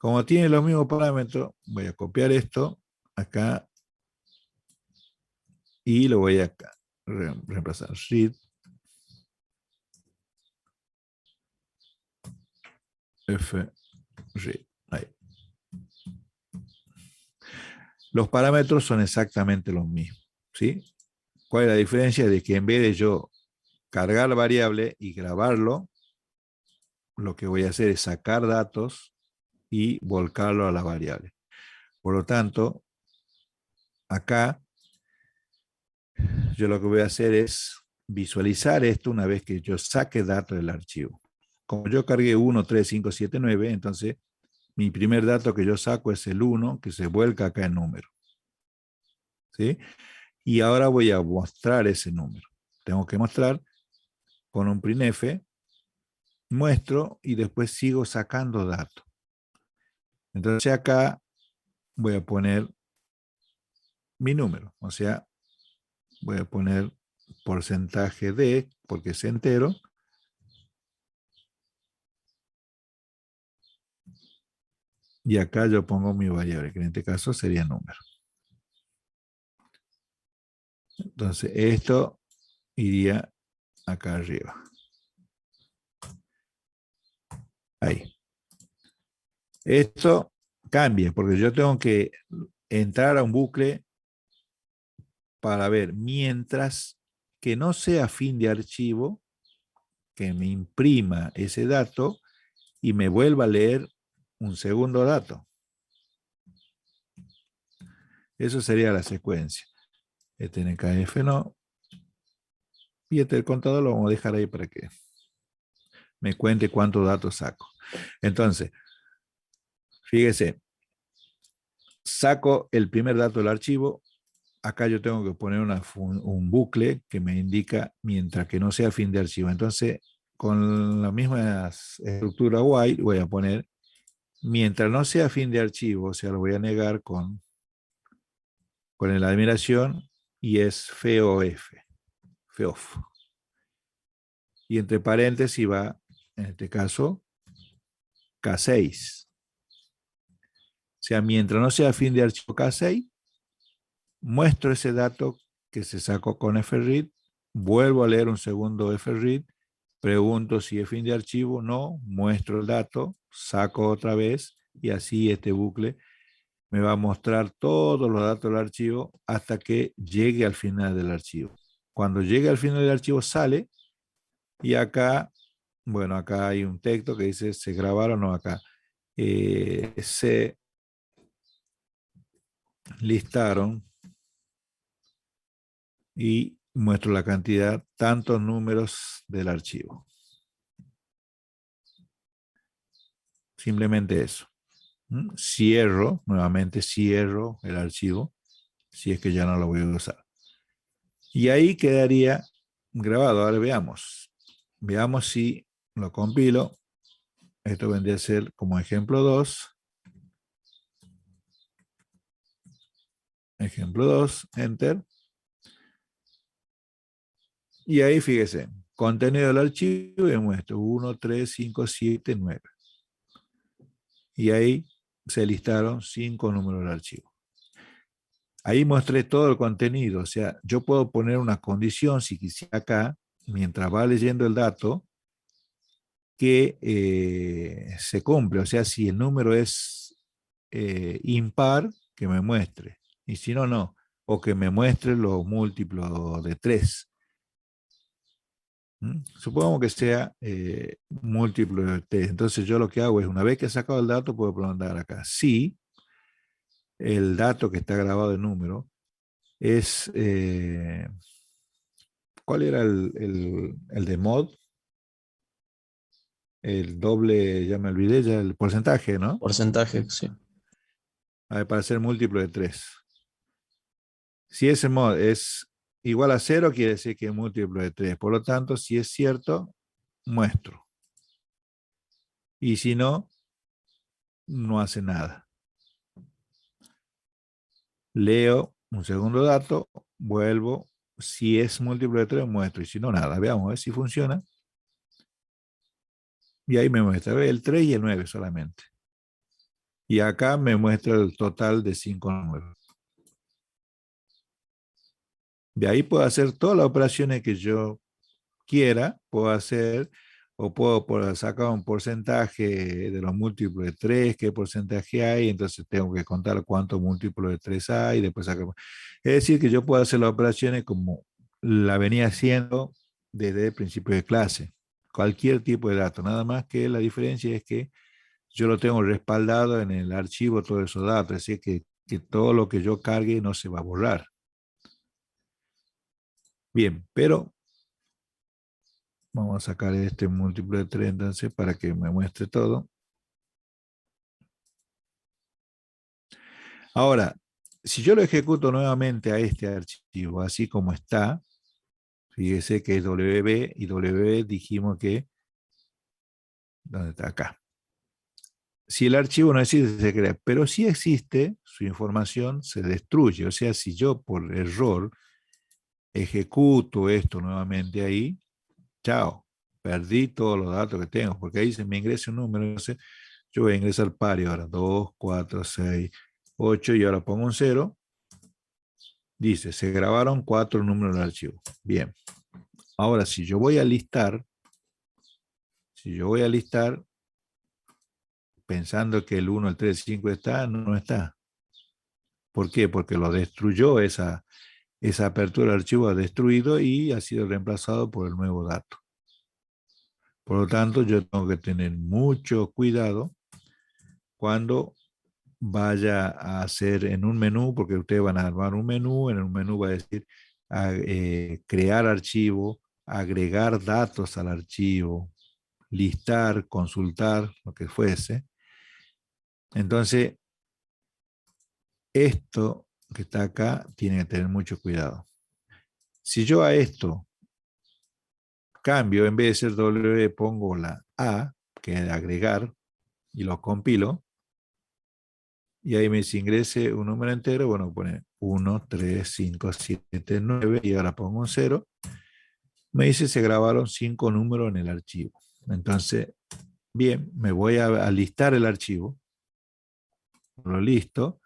Como tiene los mismos parámetros, voy a copiar esto acá y lo voy a reemplazar. Read f read. Ahí. Los parámetros son exactamente los mismos, ¿sí? ¿Cuál es la diferencia? De que en vez de yo cargar la variable y grabarlo, lo que voy a hacer es sacar datos y volcarlo a la variable. Por lo tanto, acá yo lo que voy a hacer es visualizar esto una vez que yo saque datos del archivo. Como yo cargué 1, 3, 5, 7, 9, entonces mi primer dato que yo saco es el 1 que se vuelca acá en número. ¿Sí? Y ahora voy a mostrar ese número. Tengo que mostrar con un printf, muestro y después sigo sacando datos. Entonces acá voy a poner mi número, o sea, voy a poner porcentaje de, porque es entero, y acá yo pongo mi variable, que en este caso sería número. Entonces esto iría acá arriba. Ahí. Esto cambia, porque yo tengo que entrar a un bucle para ver, mientras que no sea fin de archivo, que me imprima ese dato y me vuelva a leer un segundo dato. Eso sería la secuencia. Este NKF no. Y este el contador lo vamos a dejar ahí para que me cuente cuántos datos saco. Entonces, fíjese, saco el primer dato del archivo. Acá yo tengo que poner un bucle que me indica mientras que no sea fin de archivo. Entonces, con la misma estructura while, voy a poner mientras no sea fin de archivo, o sea, lo voy a negar con la admiración y es FOF, FOF. Y entre paréntesis va, en este caso, K6. O sea, mientras no sea fin de archivo K6, muestro ese dato que se sacó con FRead, vuelvo a leer un segundo FRead, pregunto si es fin de archivo, no, muestro el dato, saco otra vez y así este bucle me va a mostrar todos los datos del archivo hasta que llegue al final del archivo. Cuando llegue al final del archivo sale y acá, bueno, acá hay un texto que dice se grabaron, no acá, se listaron y muestro la cantidad, tantos números del archivo. Simplemente eso. Cierro, nuevamente cierro el archivo, si es que ya no lo voy a usar. Y ahí quedaría grabado. Ahora veamos. Veamos si lo compilo. Esto vendría a ser como ejemplo 2. Ejemplo 2, enter. Y ahí fíjese, contenido del archivo y muestro 1, 3, 5, 7, 9. Y ahí se listaron 5 números del archivo. Ahí mostré todo el contenido, o sea, yo puedo poner una condición, si quisiera acá, mientras va leyendo el dato, que se cumple, o sea, si el número es impar, que me muestre, y si no, no, o que me muestre los múltiplos de 3. Supongamos que sea múltiplo de 3, entonces yo lo que hago es, una vez que he sacado el dato, puedo preguntar acá, si el dato que está grabado de número es, ¿cuál era el de mod? El doble, ya me olvidé, ya el porcentaje, ¿no? Porcentaje, sí. A ver, para ser múltiplo de 3. Si ese mod es igual a 0, quiere decir que es múltiplo de 3. Por lo tanto, si es cierto, muestro. Y si no, no hace nada. Leo un segundo dato, vuelvo. Si es múltiplo de 3, muestro. Y si no, nada. Veamos a ver si funciona. Y ahí me muestra el 3 y el 9 solamente. Y acá me muestra el total de 5 números. De ahí puedo hacer todas las operaciones que yo quiera, puedo hacer, o puedo sacar un porcentaje de los múltiplos de 3, qué porcentaje hay, entonces tengo que contar cuántos múltiplos de 3 hay, y después sacar. Es decir, que yo puedo hacer las operaciones como la venía haciendo desde el principio de clase. Cualquier tipo de dato, nada más que la diferencia es que yo lo tengo respaldado en el archivo todos esos datos, es decir, que todo lo que yo cargue no se va a borrar. Bien, pero vamos a sacar este múltiplo de 3 entonces para que me muestre todo. Ahora, si yo lo ejecuto nuevamente a este archivo, así como está, fíjese que es WB y WB dijimos que, ¿dónde está? Acá. Si el archivo no existe, se crea, pero si existe, su información se destruye. O sea, si yo por error ejecuto esto nuevamente ahí, chao, perdí todos los datos que tengo, porque ahí se me ingresa un número, entonces yo voy a ingresar pari ahora, 2, 4, 6, 8, y ahora pongo un 0. Dice, se grabaron 4 números del archivo. Bien. Ahora, si yo voy a listar, pensando que el 1, el 3, el 5 está, no está. ¿Por qué? Porque lo destruyó, esa apertura del archivo ha destruido y ha sido reemplazado por el nuevo dato. Por lo tanto, yo tengo que tener mucho cuidado cuando vaya a hacer en un menú, porque ustedes van a armar un menú, en un menú va a decir crear archivo, agregar datos al archivo, listar, consultar, lo que fuese. Entonces, esto que está acá tiene que tener mucho cuidado. Si yo a esto cambio, en vez de ser W, pongo la A, que es agregar, y lo compilo, y ahí me dice ingrese un número entero, bueno, pone 1, 3, 5, 7, 9, y ahora pongo un 0. Me dice se grabaron 5 números en el archivo. Entonces, bien, me voy a listar el archivo, lo listo,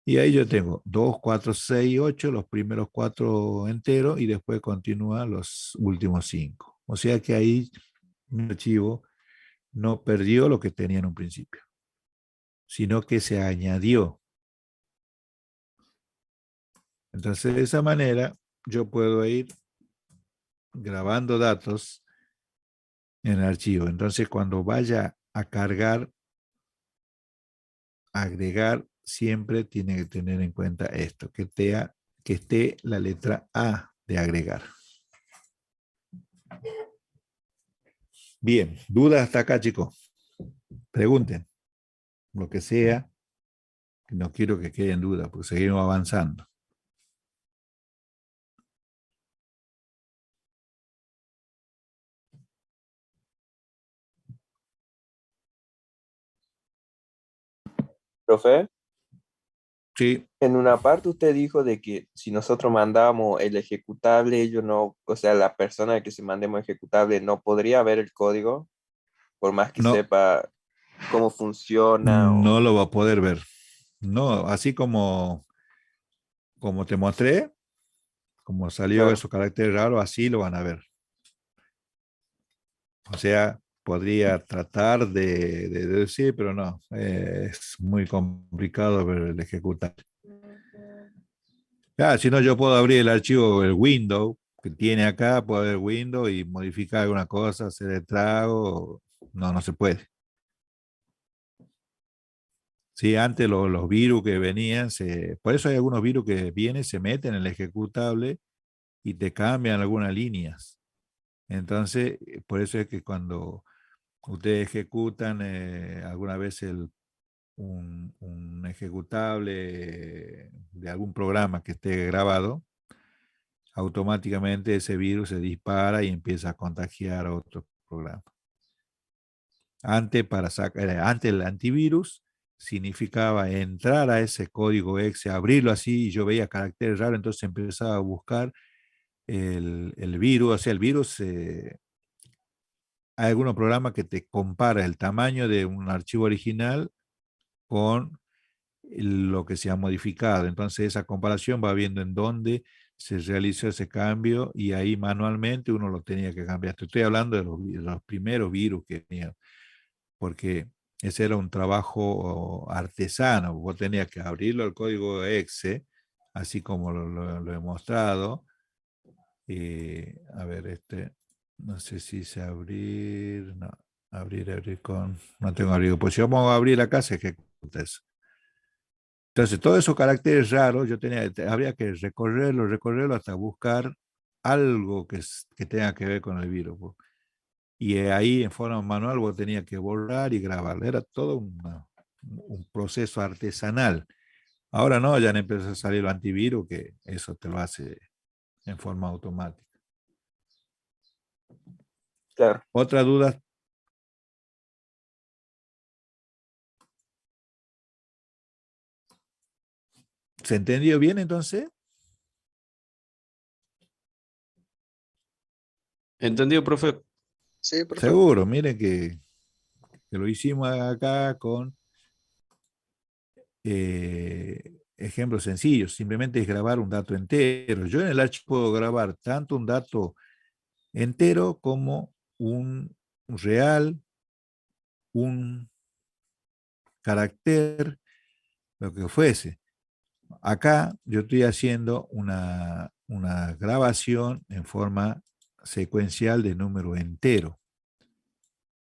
y ahí yo tengo 2, 4, 6, 8, los primeros 4 enteros, y después continúan los últimos 5. O sea que ahí mi archivo no perdió lo que tenía en un principio, sino que se añadió. Entonces, de esa manera, yo puedo ir grabando datos en el archivo. Entonces, cuando vaya a cargar, agregar, siempre tiene que tener en cuenta esto, que esté la letra A de agregar. Bien, ¿dudas hasta acá, chicos? Pregunten, lo que sea. No quiero que queden dudas, porque seguimos avanzando. Profe, Sí, en una parte usted dijo de que si nosotros mandamos el ejecutable, ellos no, o sea, la persona que se mandemos ejecutable no podría ver el código, por más que no, sepa cómo funciona o... no lo va a poder ver. No, así como te mostré, como salió Claro. esos caracteres raros, así lo van a ver. O sea, podría tratar de decir, pero no, es muy complicado ver el ejecutar. Si no, yo puedo abrir el archivo, el window que tiene acá, puedo abrir window y modificar alguna cosa, hacer el trago. No, no se puede. Sí, antes los virus que venían, por eso hay algunos virus que vienen, se meten en el ejecutable y te cambian algunas líneas. Entonces, por eso es que cuando ustedes ejecutan alguna vez un ejecutable de algún programa que esté grabado, automáticamente ese virus se dispara y empieza a contagiar a otro programa. Antes el antivirus significaba entrar a ese código exe, abrirlo así, y yo veía caracteres raros, entonces empezaba a buscar el virus. O sea, el virus, hay algunos programas que te compara el tamaño de un archivo original con lo que se ha modificado. Entonces esa comparación va viendo en dónde se realizó ese cambio y ahí manualmente uno lo tenía que cambiar. Te estoy hablando de los primeros virus que tenía, porque ese era un trabajo artesano. Vos tenías que abrirlo al código exe, así como lo he mostrado. A ver, no sé si se abrir, no, abrir con, no tengo abrir. Pues si vamos a abrir acá, se ejecuta eso. Entonces, todos esos caracteres raros, habría que recorrerlo hasta buscar algo que tenga que ver con el virus. Y ahí en forma manual vos tenías que borrar y grabar. Era todo un proceso artesanal. Ahora no, ya han empezado a salir los antivirus que eso te lo hace en forma automática. Claro. ¿Otra duda? ¿Se entendió bien entonces? ¿Entendido, profe? Sí, profe. Seguro, miren que lo hicimos acá con ejemplos sencillos. Simplemente es grabar un dato entero. Yo en el archivo puedo grabar tanto un dato entero como un real, un carácter, lo que fuese. Acá yo estoy haciendo una grabación en forma secuencial de número entero.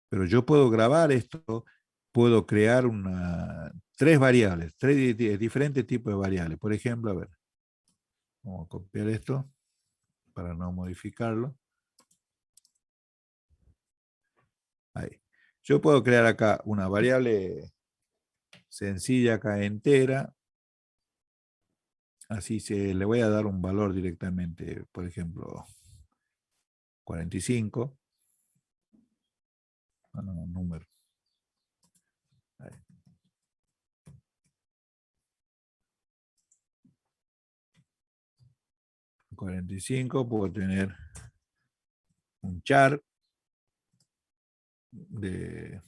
Pero yo puedo grabar esto, puedo crear tres variables, diferentes tipos de variables. Por ejemplo, a ver, vamos a copiar esto para no modificarlo. Ahí. Yo puedo crear acá una variable sencilla acá entera. Así le voy a dar un valor directamente, por ejemplo, 45. No, un número. Ahí. 45, puedo tener un char de,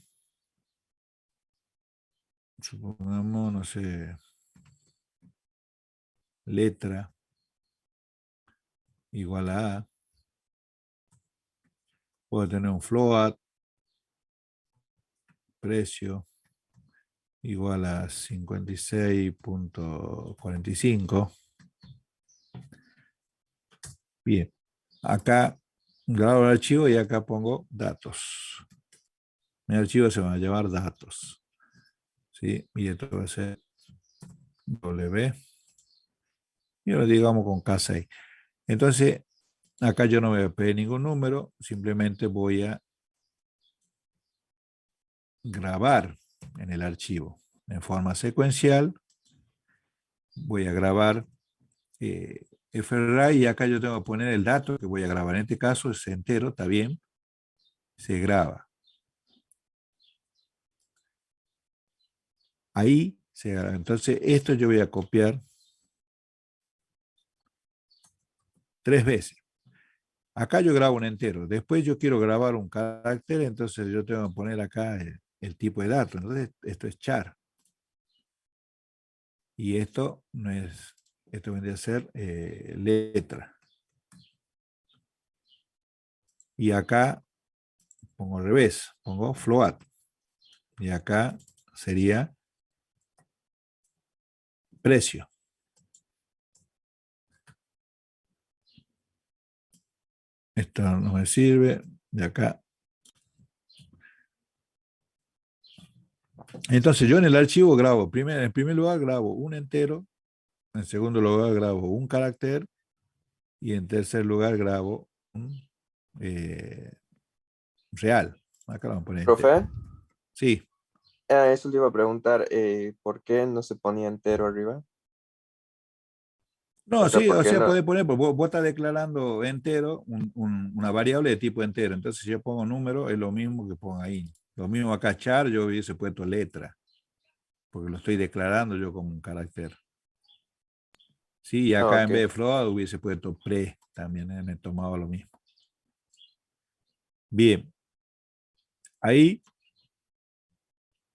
supongamos, no sé, letra igual a A. Puedo tener un float, precio igual a 56.45. Bien, acá grabo el archivo y acá pongo datos. Mi archivo se va a llamar datos. ¿Sí? Y esto va a ser W. Y lo digamos con K6. Entonces, acá yo no voy a pedir ningún número, simplemente voy a grabar en el archivo en forma secuencial. Voy a grabar FRAI y acá yo tengo que poner el dato que voy a grabar. En este caso es entero, está bien. Se graba. Ahí se graba. Entonces, esto yo voy a copiar 3 veces. Acá yo grabo un entero. Después yo quiero grabar un carácter, entonces yo tengo que poner acá el tipo de dato. Entonces, esto es char. Y esto no es, esto vendría a ser letra. Y acá pongo al revés, pongo float. Y acá sería precio. Esto no me sirve. De acá. Entonces yo en el archivo grabo, en primer lugar grabo un entero, en segundo lugar grabo un carácter y en tercer lugar grabo un real. Acá lo vamos a poner entero. Profe, Sí. eso le iba a preguntar, ¿por qué no se ponía entero arriba? No, O sea, sí, ¿por o qué sea, no? puede poner, pues vos estás declarando entero una variable de tipo entero. Entonces, si yo pongo número, es lo mismo que pongo ahí. Lo mismo acá, char, yo hubiese puesto letra, porque lo estoy declarando yo como un carácter. Sí, y Ah, acá en ok. vez de float hubiese puesto pre, también me tomaba lo mismo. Bien. Ahí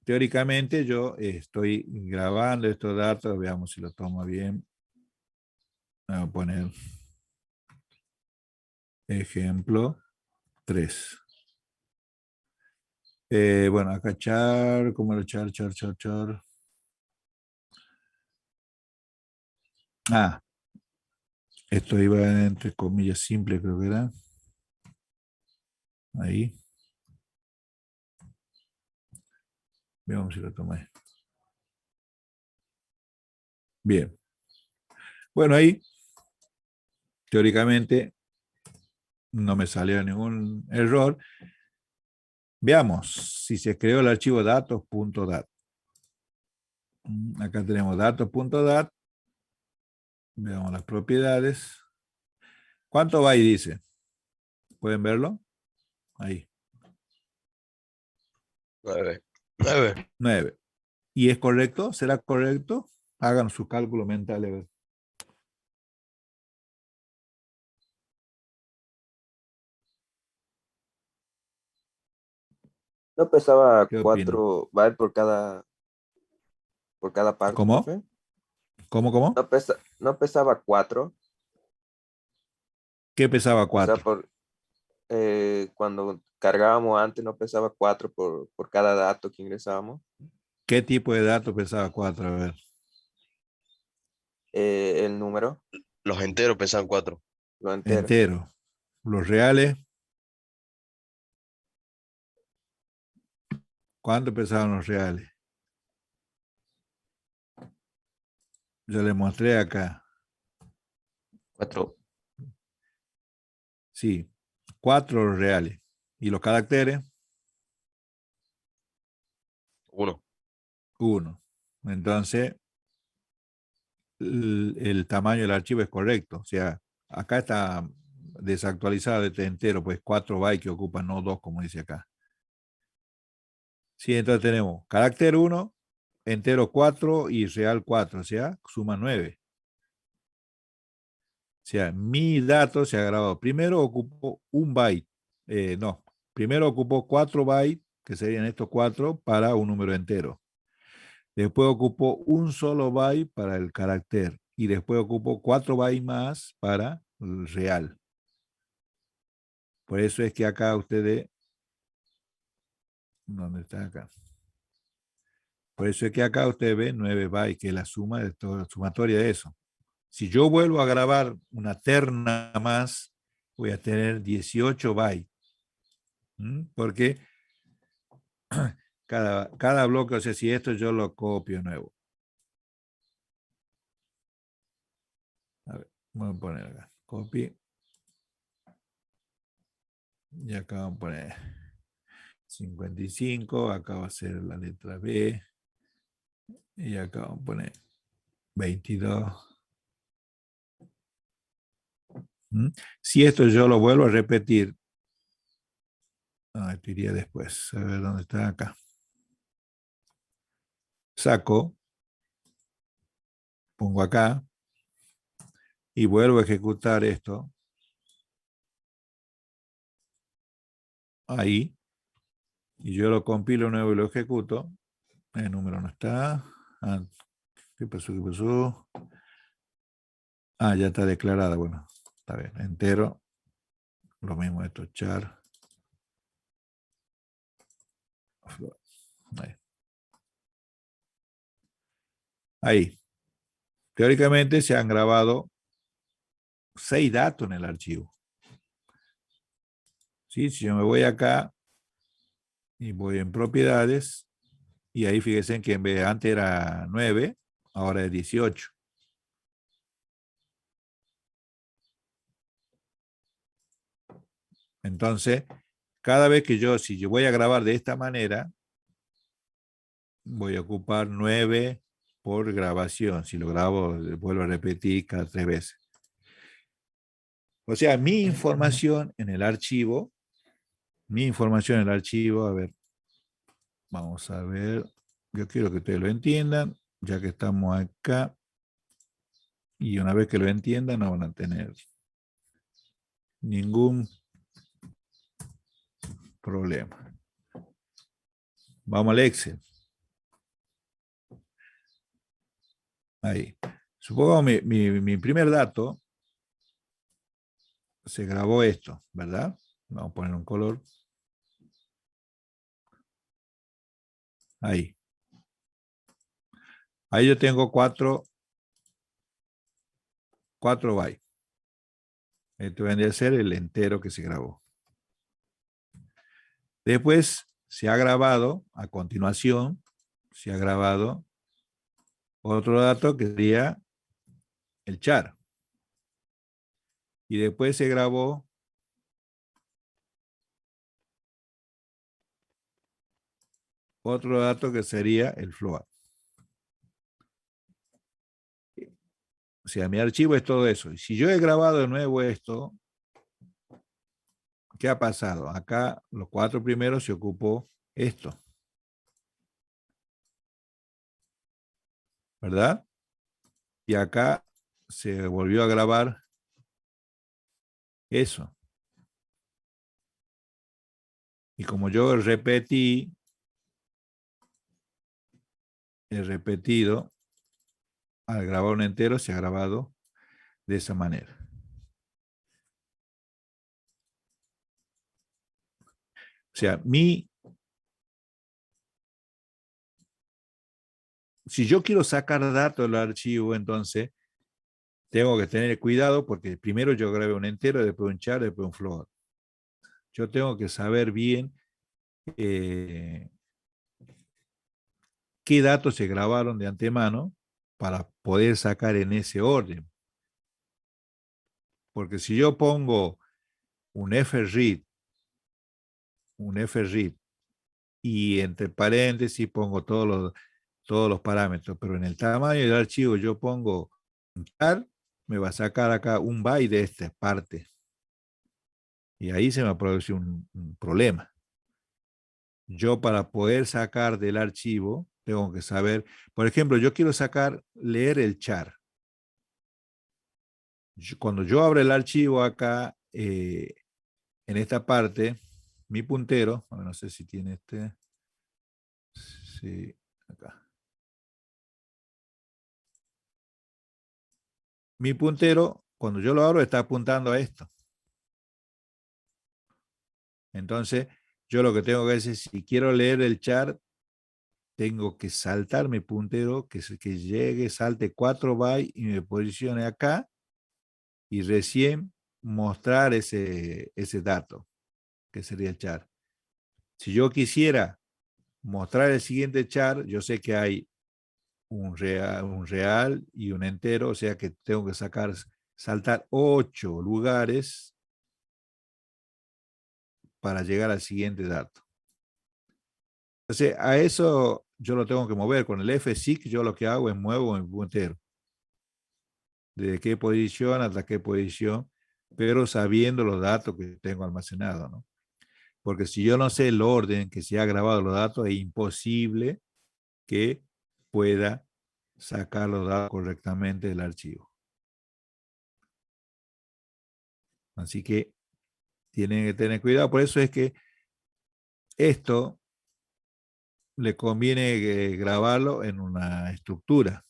teóricamente yo estoy grabando estos datos, veamos si lo tomo bien. Voy a poner ejemplo 3. Bueno, acá char, ¿cómo lo char? Ah, esto iba entre comillas simple, creo que era. Ahí. Veamos si lo tomé. Bien. Bueno, ahí teóricamente no me salió ningún error. Veamos si se creó el archivo datos.dat. Acá tenemos datos.dat. Veamos las propiedades. ¿Cuánto va ahí dice? ¿Pueden verlo? Ahí. 9. 9. 9. ¿Y es correcto? ¿Será correcto? Hagan su cálculo mental. A ver. No pesaba ¿Qué opinan? 4 bytes por cada parte, ¿Cómo? profe. ¿Cómo? No pesaba 4. ¿Qué pesaba O sea, 4? cuando cargábamos antes no pesaba 4 por cada dato que ingresábamos. ¿Qué tipo de datos pesaba 4? A ver. El número, Los enteros pesan 4. lo entero. Entero. Los reales. ¿Cuánto pesaban los reales? Yo les mostré acá. 4. Sí. 4 los reales. ¿Y los caracteres? 1. 1. Entonces, el tamaño del archivo es correcto. O sea, acá está desactualizado este entero, pues 4 bytes que ocupan, no 2 como dice acá. Sí, entonces tenemos carácter 1, entero 4 y real 4, o sea, suma 9. O sea, mi dato se ha grabado. Primero ocupó un byte. No, primero ocupó 4 bytes, que serían estos 4, para un número entero. Después ocupó un solo byte para el carácter. Y después ocupó 4 bytes más para el real. Por eso es que acá ustedes... ¿Dónde está acá? Por eso es que acá usted ve 9 bytes, que es la suma de toda sumatoria de eso. Si yo vuelvo a grabar una terna más, voy a tener 18 bytes. Porque cada bloque, o sea, si esto yo lo copio nuevo. A ver, vamos a poner acá. Copy. Y acá vamos a poner 55. Acá va a ser la letra B. Y acá vamos a poner 22. Si esto yo lo vuelvo a repetir, esto iría después. A ver dónde está acá. Saco, pongo acá y vuelvo a ejecutar esto. Ahí. Y yo lo compilo nuevo y lo ejecuto. El número no está. ¿Qué pasó? ¿Qué pasó? Ya está declarada. Bueno, está bien. Entero. Lo mismo esto, char. Ahí. Ahí. Teóricamente se han grabado 6 datos en el archivo. ¿Sí? Si yo me voy acá y voy en propiedades, y ahí fíjense que en vez de antes era 9, ahora es 18. Entonces, cada vez que si yo voy a grabar de esta manera, voy a ocupar 9 por grabación. Si lo grabo, vuelvo a repetir cada 3 veces. O sea, mi información en el archivo, a ver, vamos a ver, yo quiero que ustedes lo entiendan, ya que estamos acá, y una vez que lo entiendan no van a tener ningún problema. Vamos al Excel. Ahí. Supongo mi primer dato se grabó esto, ¿verdad? Vamos a poner un color. Ahí. Ahí yo tengo 4 bytes. Esto vendría a ser el entero que se grabó. Después se ha grabado, a continuación, se ha grabado otro dato que sería el char. Y después se grabó otro dato que sería el float. O sea, mi archivo es todo eso. Y si yo he grabado de nuevo esto, ¿qué ha pasado? Acá los 4 primeros se ocupó esto, ¿verdad? Y acá se volvió a grabar eso. Y como yo repetí, he repetido, al grabar un entero se ha grabado de esa manera. O sea, si yo quiero sacar datos del archivo, entonces tengo que tener cuidado porque primero yo grabé un entero, después un char, después un float. Yo tengo que saber bien qué datos se grabaron de antemano para poder sacar en ese orden. Porque si yo pongo un fread, y entre paréntesis pongo todos los parámetros, pero en el tamaño del archivo yo pongo un char, me va a sacar acá un byte de esta parte. Y ahí se me produce un problema. Yo para poder sacar del archivo, tengo que saber, por ejemplo, yo quiero leer el char. Cuando yo abro el archivo acá, en esta parte, mi puntero, no sé si tiene sí, acá. Mi puntero, cuando yo lo abro, está apuntando a esto. Entonces, yo lo que tengo que decir, si quiero leer el char, tengo que saltar mi puntero, que llegue, salte 4 bytes y me posicione acá y recién mostrar ese dato, que sería el char. Si yo quisiera mostrar el siguiente char, yo sé que hay un real y un entero, o sea que tengo que saltar 8 lugares para llegar al siguiente dato. Entonces, a eso yo lo tengo que mover. Con el F6 yo lo que hago es muevo mi puntero. ¿De qué posición hasta qué posición? Pero sabiendo los datos que tengo almacenados, ¿no? Porque si yo no sé el orden que se ha grabado los datos, es imposible que pueda sacar los datos correctamente del archivo. Así que tienen que tener cuidado. Por eso es que esto le conviene grabarlo en una estructura.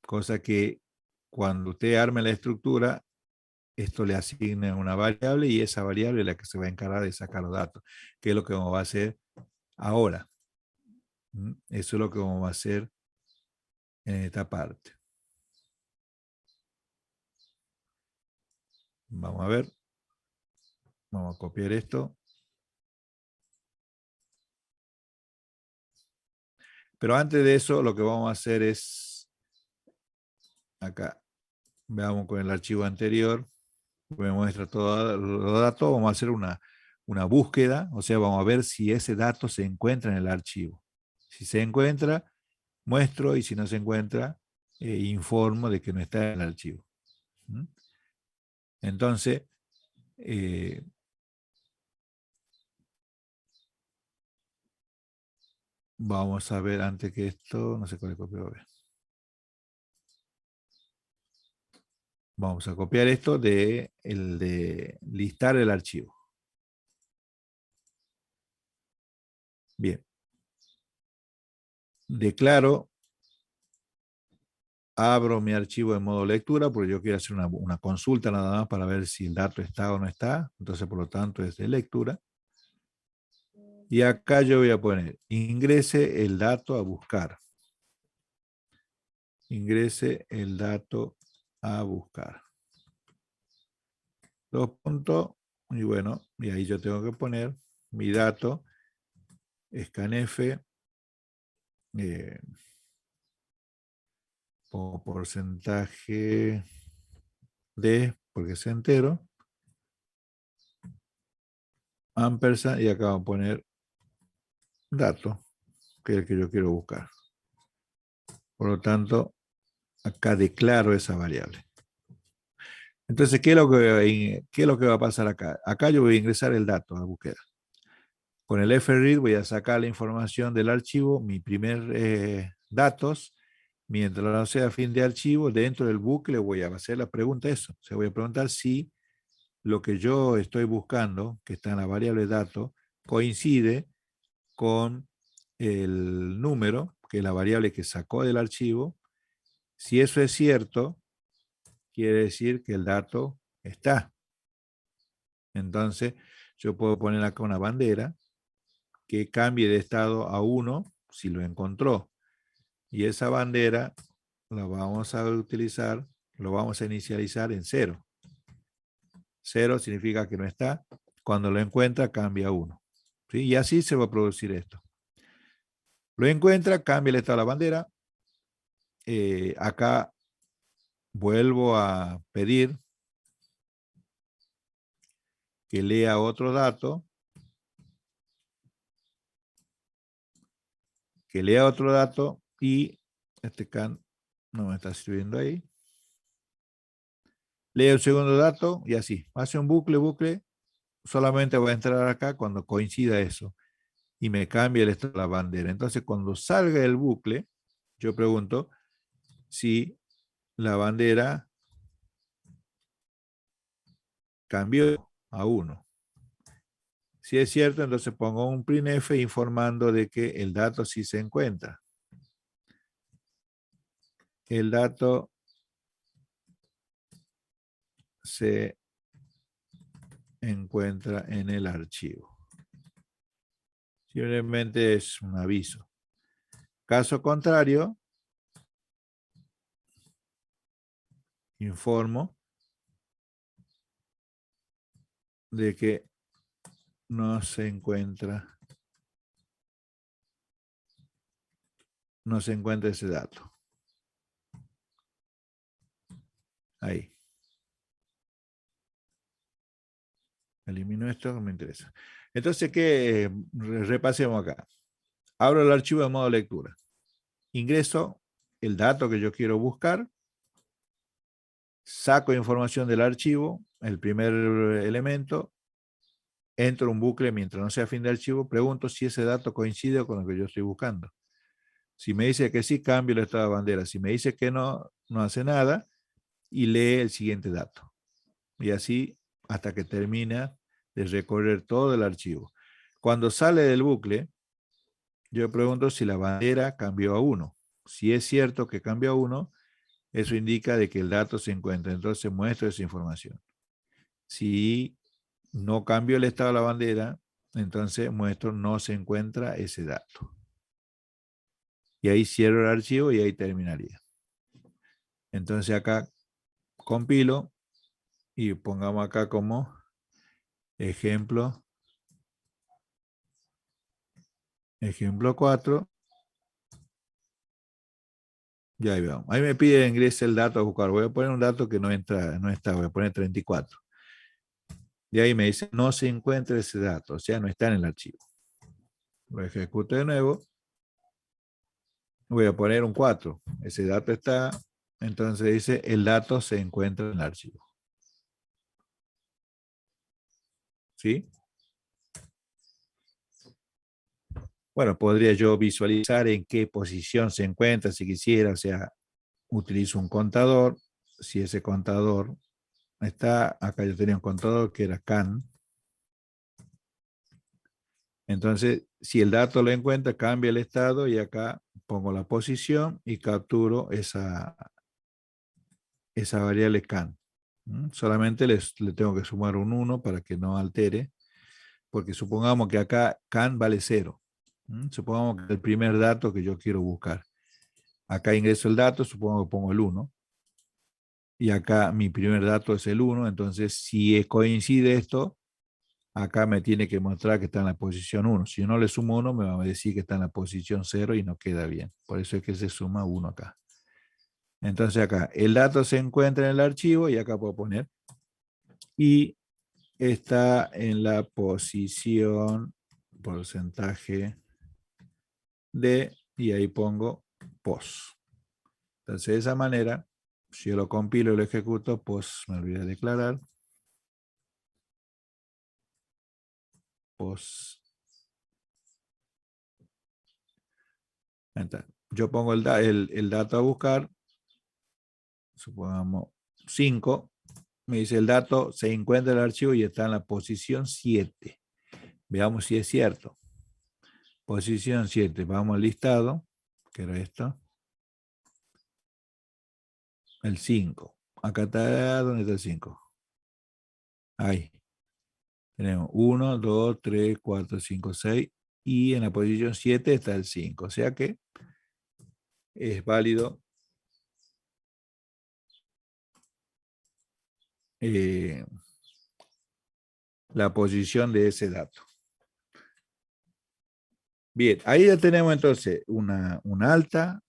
Cosa que cuando usted arme la estructura, esto le asigna una variable y esa variable es la que se va a encargar de sacar los datos, que es lo que vamos a hacer ahora. Eso es lo que vamos a hacer en esta parte. Vamos a ver. Vamos a copiar esto. Pero antes de eso, lo que vamos a hacer es, acá, veamos con el archivo anterior, me muestra todos los datos, vamos a hacer una búsqueda, o sea, vamos a ver si ese dato se encuentra en el archivo. Si se encuentra, muestro, y si no se encuentra, informo de que no está en el archivo. Entonces, vamos a ver antes que esto, no sé cuál es copiado. Vamos a copiar esto de listar el archivo. Bien. Declaro abro mi archivo en modo lectura porque yo quiero hacer una consulta nada más para ver si el dato está o no está. Entonces, por lo tanto, es de lectura. Y acá yo voy a poner, ingrese el dato a buscar. Ingrese el dato a buscar. Dos puntos. Y bueno, y ahí yo tengo que poner mi dato, scanf, como porcentaje de, porque es entero, ampersand, y acá vamos a poner dato, que es el que yo quiero buscar. Por lo tanto, acá declaro esa variable. Entonces, ¿qué es lo que va a pasar acá? Acá yo voy a ingresar el dato a la búsqueda. Con el fread voy a sacar la información del archivo, mi primer datos, mientras no sea fin de archivo, dentro del bucle voy a hacer la pregunta eso. O sea, voy a preguntar si lo que yo estoy buscando, que está en la variable dato, coincide con el número, que es la variable que sacó del archivo. Si eso es cierto, quiere decir que el dato está. Entonces, yo puedo poner acá una bandera que cambie de estado a 1 si lo encontró. Y esa bandera la vamos a utilizar, lo vamos a inicializar en 0. 0 significa que no está. Cuando lo encuentra, cambia a 1. ¿Sí? Y así se va a producir esto. Lo encuentra, cambia el estado de la bandera. Acá vuelvo a pedir que lea otro dato. Que lea otro dato y este can no me está sirviendo ahí. Lee el segundo dato y así. Hace un bucle. Solamente voy a entrar acá cuando coincida eso. Y me cambia el estado de la bandera. Entonces, cuando salga el bucle, yo pregunto si la bandera cambió a 1. Si es cierto, entonces pongo un printf informando de que el dato sí se encuentra. El dato se encuentra en el archivo. Simplemente es un aviso. Caso contrario, informo de que no se encuentra ese dato. Ahí. Elimino esto, no me interesa. Entonces, ¿qué? Repasemos acá. Abro el archivo de modo lectura. Ingreso el dato que yo quiero buscar. Saco información del archivo, el primer elemento. Entro un bucle mientras no sea fin de archivo. Pregunto si ese dato coincide con lo que yo estoy buscando. Si me dice que sí, cambio el estado de bandera. Si me dice que no, no hace nada y lee el siguiente dato. Y así hasta que termina de recorrer todo el archivo. Cuando sale del bucle, yo pregunto si la bandera cambió a 1. Si es cierto que cambió a 1, eso indica de que el dato se encuentra. Entonces muestro esa información. Si no cambió el estado de la bandera, entonces muestro no se encuentra ese dato. Y ahí cierro el archivo y ahí terminaría. Entonces acá compilo y pongamos acá como ejemplo 4. Ya ahí vamos. Ahí me pide ingrese el dato a buscar. Voy a poner un dato que no está, voy a poner 34. Y ahí me dice no se encuentra ese dato, o sea, no está en el archivo. Lo ejecuto de nuevo. Voy a poner un 4. Ese dato está, entonces dice el dato se encuentra en el archivo. ¿Sí? Bueno, podría yo visualizar en qué posición se encuentra si quisiera, o sea, utilizo un contador. Si ese contador está, acá yo tenía un contador que era can. Entonces, si el dato lo encuentra, cambia el estado y acá pongo la posición y capturo esa esa variable can. Solamente le tengo que sumar un 1 para que no altere, porque supongamos que acá can vale 0. Supongamos que el primer dato que yo quiero buscar. Acá ingreso el dato, supongo que pongo el 1. Y acá mi primer dato es el 1, entonces si coincide esto, acá me tiene que mostrar que está en la posición 1. Si yo no le sumo 1, me va a decir que está en la posición 0 y no queda bien. Por eso es que se suma 1 acá. Entonces acá, el dato se encuentra en el archivo y acá puedo poner y está en la posición porcentaje de, y ahí pongo pos. Entonces de esa manera, si yo lo compilo y lo ejecuto, pos, me olvidé de declarar, pos. Entonces, yo pongo el dato a buscar, supongamos 5, me dice el dato se encuentra en el archivo y está en la posición 7. Veamos si es cierto. Posición 7, vamos al listado, que era esto. El 5. Acá está, ¿dónde está el 5? Ahí. Tenemos 1, 2, 3, 4, 5, 6. Y en la posición 7 está el 5. O sea que es válido la posición de ese dato. Bien, ahí ya tenemos entonces una alta,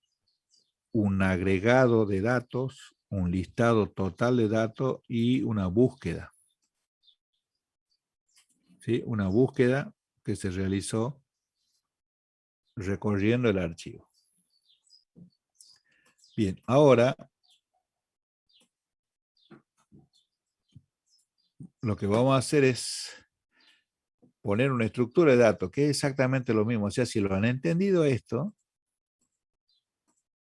un agregado de datos, un listado total de datos y una búsqueda. ¿Sí? Una búsqueda que se realizó recorriendo el archivo. Bien, ahora lo que vamos a hacer es poner una estructura de datos, que es exactamente lo mismo. O sea, si lo han entendido esto,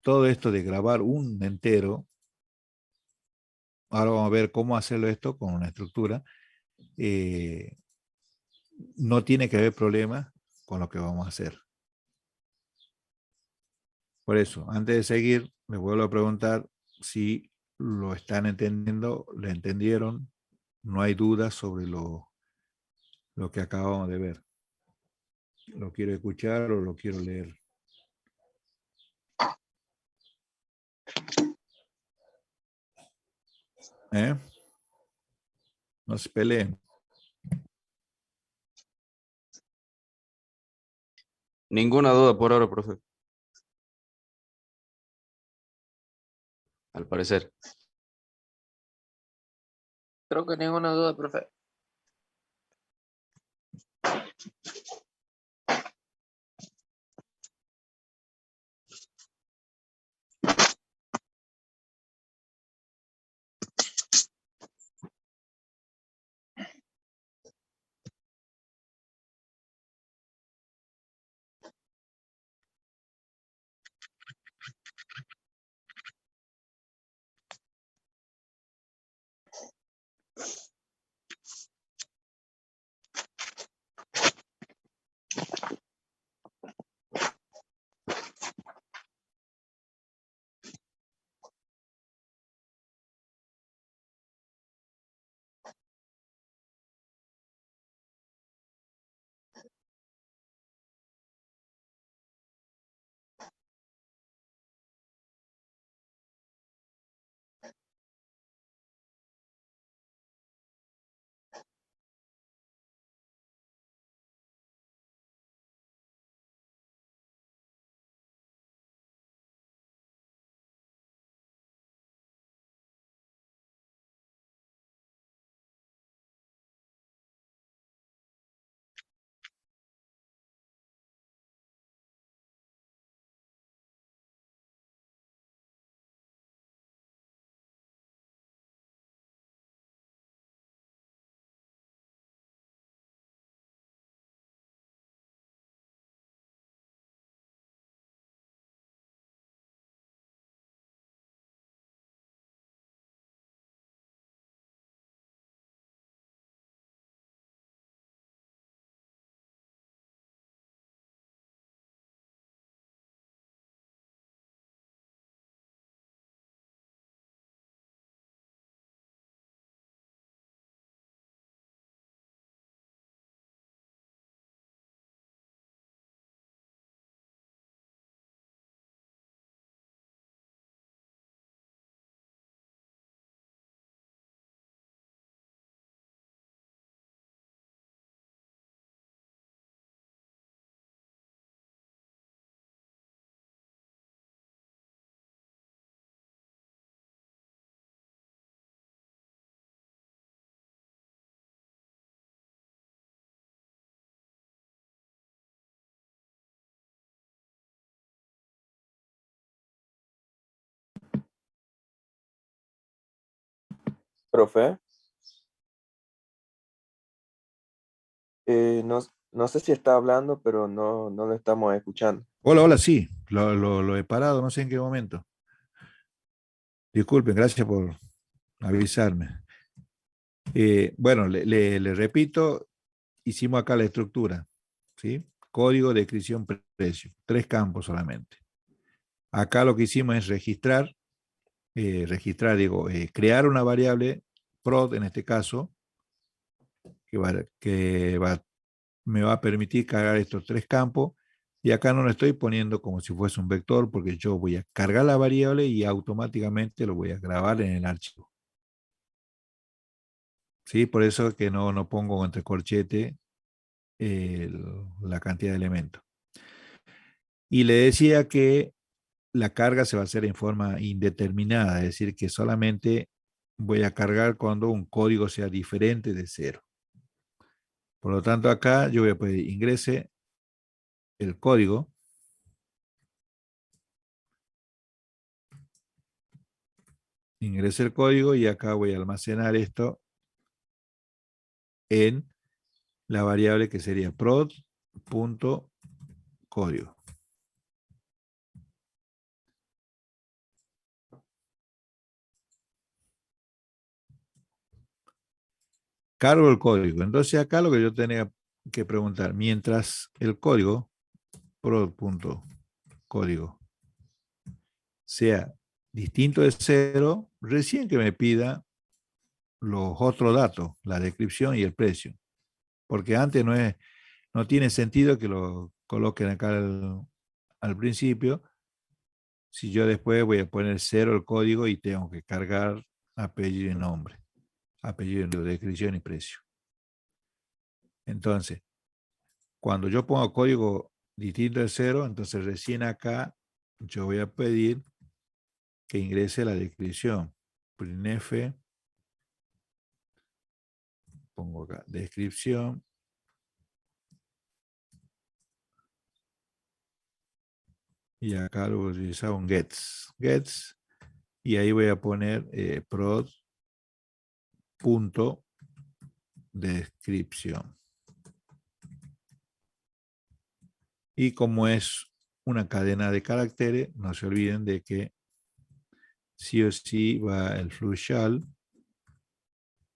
todo esto de grabar un entero, ahora vamos a ver cómo hacerlo esto con una estructura. No tiene que haber problema con lo que vamos a hacer. Por eso, antes de seguir, les vuelvo a preguntar si lo están entendiendo, lo entendieron, no hay dudas sobre lo que acabamos de ver. ¿Lo quiero escuchar o lo quiero leer? ¿Eh? No se peleen. Ninguna duda por ahora, profe. Al parecer. Creo que ninguna duda, profe. Profe, no sé si está hablando, pero no lo estamos escuchando. Hola, hola, sí, lo he parado, no sé en qué momento. Disculpen, gracias por avisarme. Bueno, le repito, hicimos acá la estructura, ¿sí? Código, descripción, precio, 3 campos solamente. Acá lo que hicimos es crear una variable prod, en este caso, me va a permitir cargar estos 3 campos. Y acá no lo estoy poniendo como si fuese un vector, porque yo voy a cargar la variable y automáticamente lo voy a grabar en el archivo. ¿Sí? Por eso es que no pongo entre corchete la cantidad de elementos. Y le decía que la carga se va a hacer en forma indeterminada, es decir, que solamente voy a cargar cuando un código sea diferente de 0. Por lo tanto, acá yo voy a pedir ingrese el código. Ingrese el código y acá voy a almacenar esto en la variable que sería prod.código. Cargo el código. Entonces acá lo que yo tenía que preguntar, mientras el código prod.código sea distinto de 0, recién que me pida los otros datos, la descripción y el precio. Porque antes no tiene sentido que lo coloquen acá al principio, si yo después voy a poner 0 el código y tengo que cargar apellido y nombre, apellido, descripción y precio. Entonces, cuando yo pongo código distinto de 0, entonces recién acá yo voy a pedir que ingrese la descripción. Printf, pongo acá, descripción. Y acá lo voy a utilizar un gets. Gets. Y ahí voy a poner prod.descripción. Y como es una cadena de caracteres, no se olviden de que sí o sí va el flush shall,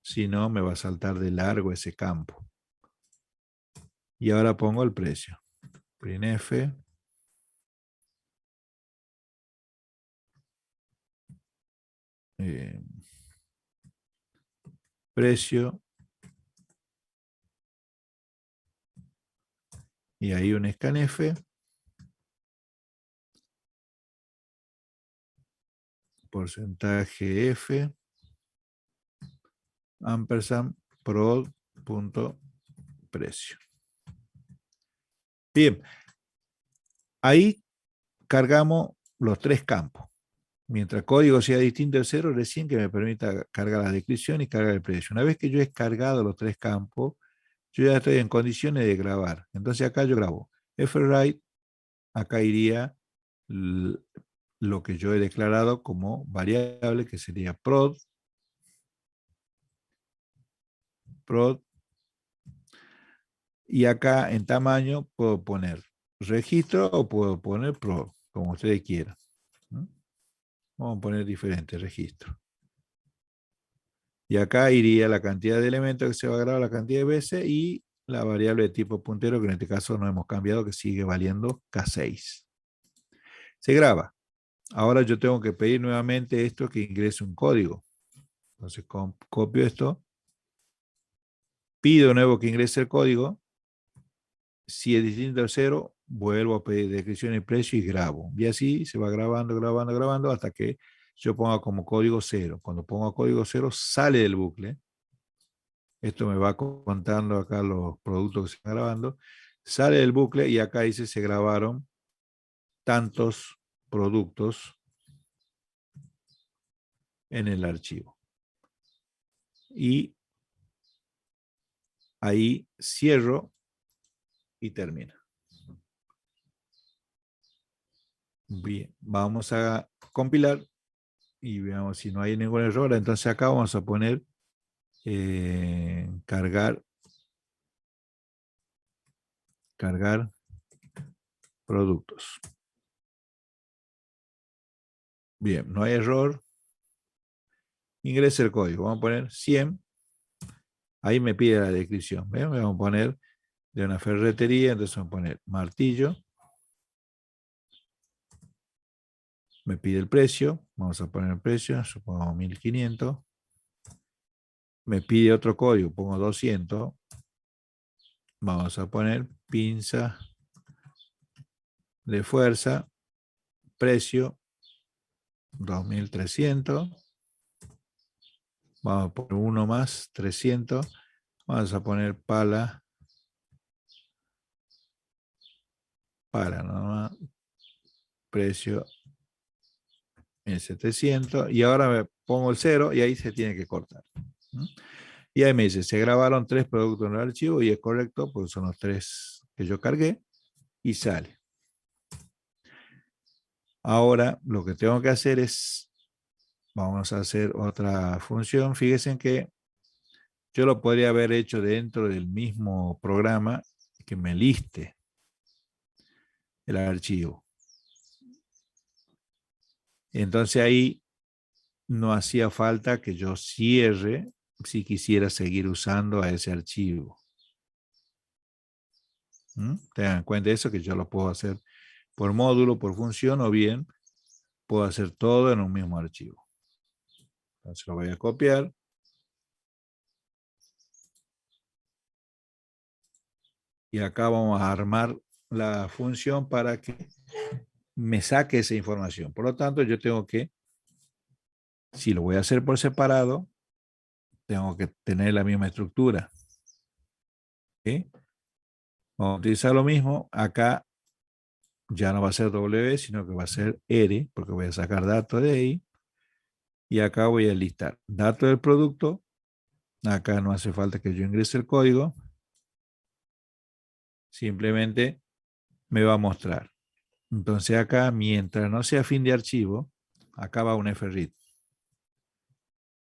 si no me va a saltar de largo ese campo. Y ahora pongo el precio. Printf. Precio. Y ahí un scanf. Porcentaje F. Ampersand prod.precio. Bien. Ahí cargamos los 3 campos. Mientras el código sea distinto de 0, recién que me permita cargar la descripción y cargar el precio. Una vez que yo he cargado los 3 campos, yo ya estoy en condiciones de grabar. Entonces acá yo grabo fwrite, acá iría lo que yo he declarado como variable, que sería prod, y acá en tamaño puedo poner registro o puedo poner prod, como ustedes quieran. Vamos a poner diferente registro. Y acá iría la cantidad de elementos que se va a grabar, la cantidad de veces y la variable de tipo puntero, que en este caso no hemos cambiado, que sigue valiendo K6. Se graba. Ahora yo tengo que pedir nuevamente esto que ingrese un código. Entonces copio esto. Pido de nuevo que ingrese el código. Si es distinto al 0, vuelvo a pedir descripción y precio y grabo. Y así se va grabando, grabando, grabando hasta que yo ponga como código 0. Cuando pongo código 0, sale del bucle. Esto me va contando acá los productos que se están grabando. Sale del bucle y acá dice se grabaron tantos productos en el archivo. Y ahí cierro y termina. Bien, vamos a compilar y veamos si no hay ningún error. Entonces acá vamos a poner cargar productos. Bien, no hay error. Ingrese el código. Vamos a poner 100. Ahí me pide la descripción. ¿Ven? Vamos a poner de una ferretería. Entonces vamos a poner martillo. Me pide el precio. Vamos a poner el precio. Supongo 1500. Me pide otro código. Pongo 200. Vamos a poner pinza de fuerza. Precio 2300. Vamos a poner uno más, 300. Vamos a poner pala nomás. Precio 1700. Y ahora me pongo el 0 y ahí se tiene que cortar. Y ahí me dice, se grabaron 3 productos en el archivo y es correcto porque son los 3 que yo cargué y sale. Ahora lo que tengo que hacer es, vamos a hacer otra función. Fíjense que yo lo podría haber hecho dentro del mismo programa que me liste el archivo. Entonces ahí no hacía falta que yo cierre si quisiera seguir usando a ese archivo. Tengan en cuenta eso, que yo lo puedo hacer por módulo, por función, o bien puedo hacer todo en un mismo archivo. Entonces lo voy a copiar. Y acá vamos a armar la función para que me saque esa información. Por lo tanto, yo tengo que, si lo voy a hacer por separado, tengo que tener la misma estructura. ¿Sí? Vamos a utilizar lo mismo. Acá ya no va a ser W, sino que va a ser R, porque voy a sacar datos de ahí. Y acá voy a listar datos del producto. Acá no hace falta que yo ingrese el código. Simplemente me va a mostrar. Entonces acá, mientras no sea fin de archivo, acá va un FRIT.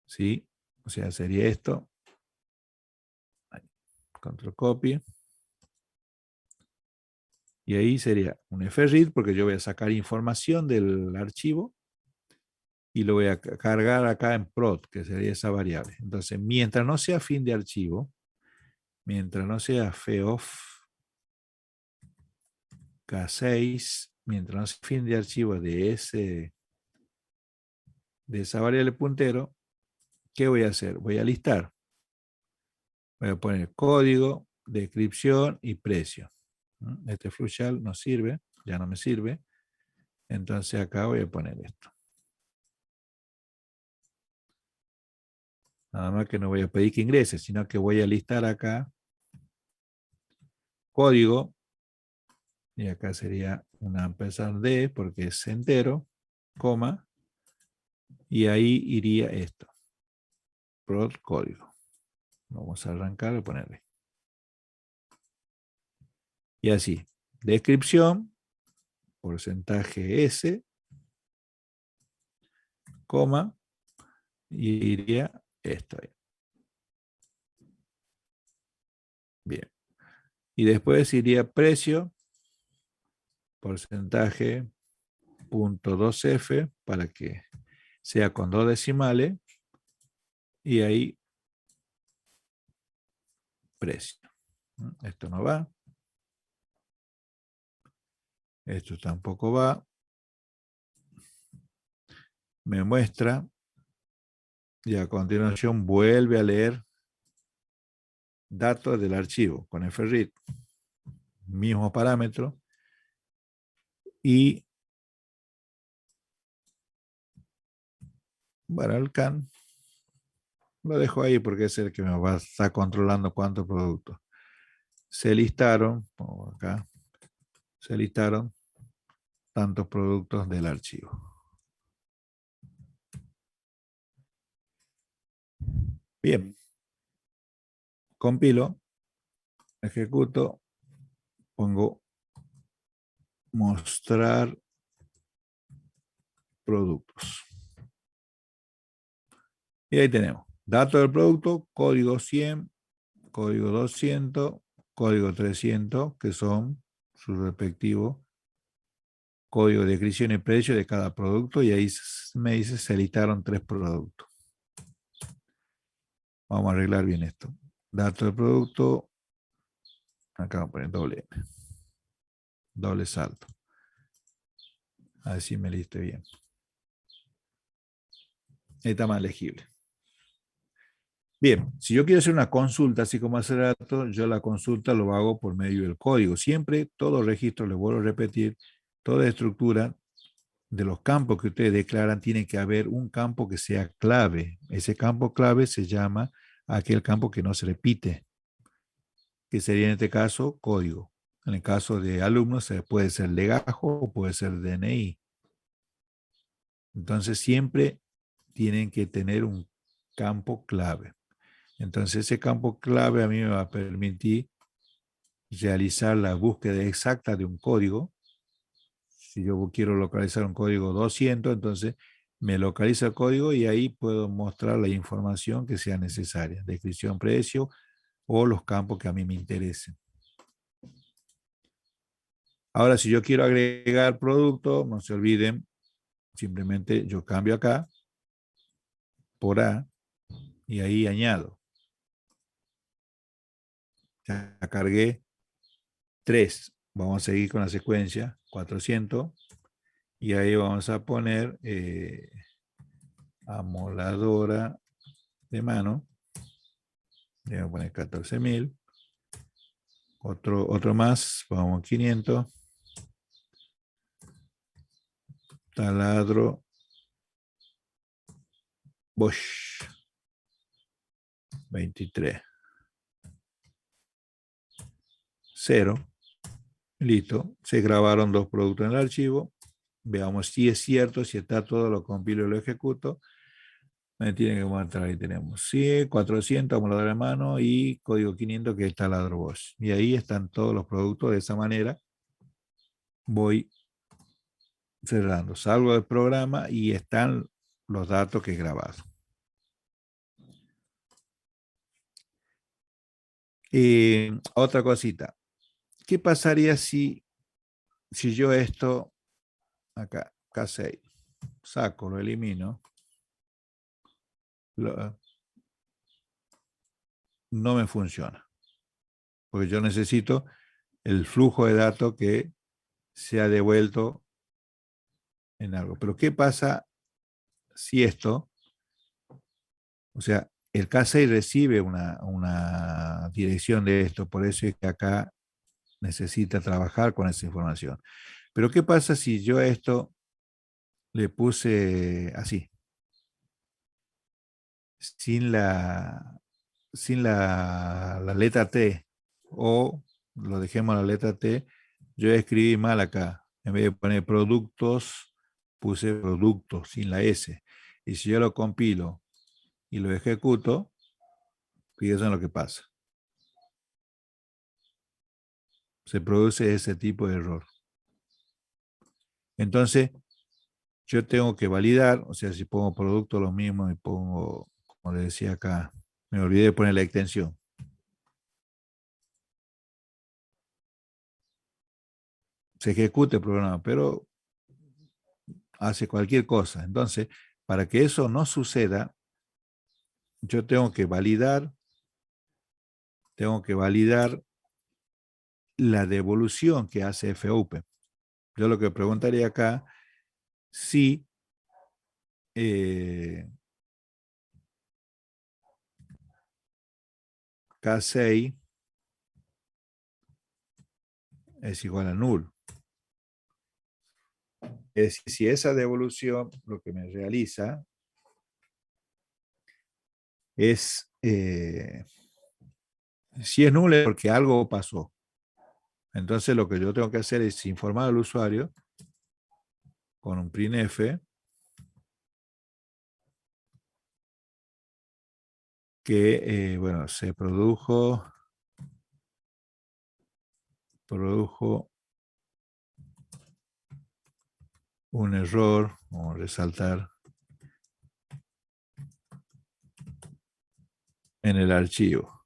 ¿Sí? O sea, sería esto. Control copy. Y ahí sería un FRIT porque yo voy a sacar información del archivo y lo voy a cargar acá en prod, que sería esa variable. Entonces, mientras no sea fin de archivo, mientras no sea feof K6, mientras no sea fin de archivo de esa variable puntero, ¿qué voy a hacer? Voy a listar. Voy a poner código, descripción y precio. Este flushal no sirve, ya no me sirve. Entonces acá voy a poner esto. Nada más que no voy a pedir que ingrese, sino que voy a listar acá código. Y acá sería una ampersand D porque es entero, coma. Y ahí iría esto. Prod código. Vamos a arrancar y ponerle. Y así. Descripción, porcentaje S, coma. Y iría esto ahí. Bien. Y después iría precio, porcentaje, punto 2F, para que sea con 2 decimales. Y ahí, precio. Esto no va. Esto tampoco va. Me muestra. Y a continuación vuelve a leer datos del archivo con FRIT. Mismo parámetro. Y bueno, el CAN lo dejo ahí porque es el que me va a estar controlando cuántos productos. Se listaron, pongo acá, se listaron tantos productos del archivo. Bien. Compilo, ejecuto, pongo mostrar productos. Y ahí tenemos. Dato del producto, código 100, código 200, código 300, que son sus respectivos código de descripción y precio de cada producto, y ahí me dice se listaron 3 productos. Vamos a arreglar bien esto. Dato del producto, acá vamos a poner doble M, doble salto. Así me liste bien. Está más legible. Bien, si yo quiero hacer una consulta, así como hace rato, yo la consulta lo hago por medio del código. Siempre todo registro, les vuelvo a repetir, toda estructura de los campos que ustedes declaran, tiene que haber un campo que sea clave. Ese campo clave se llama aquel campo que no se repite, que sería en este caso código. En el caso de alumnos puede ser legajo o puede ser DNI. Entonces siempre tienen que tener un campo clave. Entonces ese campo clave a mí me va a permitir realizar la búsqueda exacta de un código. Si yo quiero localizar un código 200, entonces me localiza el código y ahí puedo mostrar la información que sea necesaria, descripción, precio o los campos que a mí me interesen. Ahora, si yo quiero agregar producto, no se olviden, simplemente yo cambio acá por A y ahí añado. Ya cargué 3. Vamos a seguir con la secuencia, 400. Y ahí vamos a poner amoladora de mano. Le voy a poner 14.000. Otro más, vamos a 500. Taladro Bosch 23. 0. Listo. Se grabaron 2 productos en el archivo. Veamos si es cierto, si está todo, lo compilo y lo ejecuto. Me tiene que mostrar, ahí tenemos. Sí, 400, amoladora de mano y código 500 que es taladro Bosch. Y ahí están todos los productos de esa manera. Voy cerrando. Salgo del programa y están los datos que he grabado. Otra cosita. ¿Qué pasaría si yo esto, acá, K6, saco, lo elimino? No me funciona. Porque yo necesito el flujo de datos que se ha devuelto en algo. Pero ¿qué pasa si esto, o sea, el K6 recibe una dirección de esto, por eso es que acá necesita trabajar con esa información. Pero ¿qué pasa si yo a esto le puse así? Sin la letra T, o lo dejemos la letra T, yo escribí mal acá. En vez de poner productos, puse productos sin la S. Y si yo lo compilo y lo ejecuto, fíjense en lo que pasa. Se produce ese tipo de error. Entonces, yo tengo que validar, o sea, si pongo producto lo mismo y pongo, como les decía acá, me olvidé de poner la extensión. Se ejecuta el programa, pero hace cualquier cosa. Entonces, para que eso no suceda, yo tengo que validar la devolución que hace FOUP. Yo lo que preguntaría acá, si K6 es igual a null. Es decir, si esa devolución lo que me realiza es, si es nulo es porque algo pasó. Entonces lo que yo tengo que hacer es informar al usuario con un printf que, bueno, se produjo un error, vamos a resaltar, en el archivo.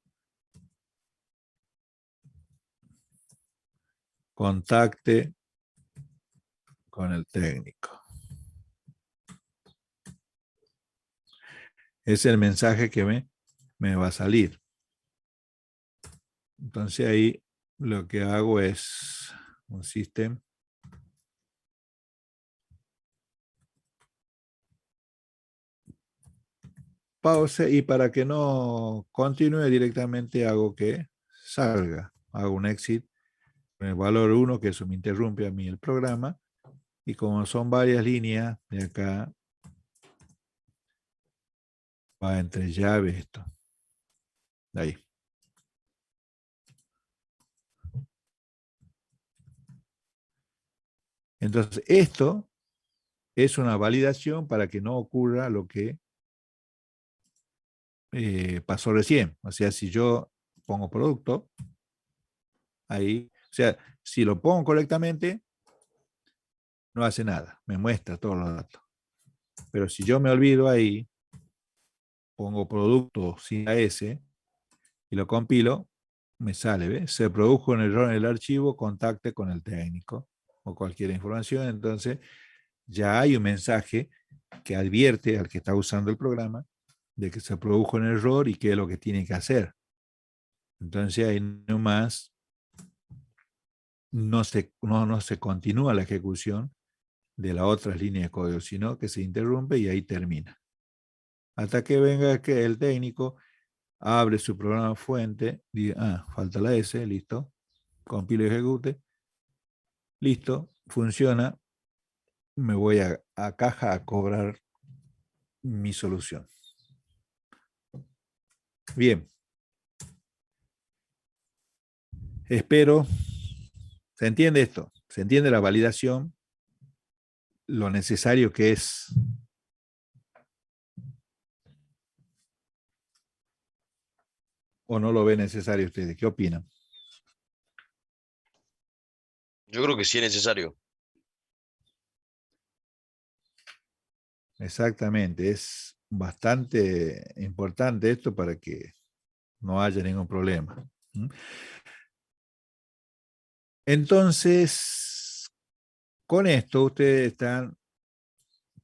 Contacte con el técnico. Es el mensaje que me va a salir. Entonces ahí lo que hago es un system. Pause y para que no continúe directamente hago que salga. Hago un exit con el valor 1, que eso me interrumpe a mí el programa. Y como son varias líneas, de acá va entre llaves esto. De ahí. Entonces, esto es una validación para que no ocurra lo que pasó recién. O sea, si yo pongo producto, ahí, o sea, si lo pongo correctamente, no hace nada, me muestra todos los datos. Pero si yo me olvido ahí, pongo producto sin la S y lo compilo, me sale, ¿ves? Se produjo un error en el archivo, contacte con el técnico o cualquier información. Entonces, ya hay un mensaje que advierte al que está usando el programa de que se produjo un error y qué es lo que tiene que hacer. Entonces, ahí nomás no se continúa la ejecución de la otra línea de código, sino que se interrumpe y ahí termina. Hasta que venga que el técnico abre su programa fuente, diga, falta la S, listo, compilo y ejecute, listo, funciona, me voy a caja a cobrar mi solución. Bien. Espero, ¿se entiende esto? ¿Se entiende la validación? Lo necesario que es. ¿O no lo ve necesario ustedes? ¿Qué opinan? Yo creo que sí es necesario. Exactamente, es bastante importante esto para que no haya ningún problema. Entonces, con esto ustedes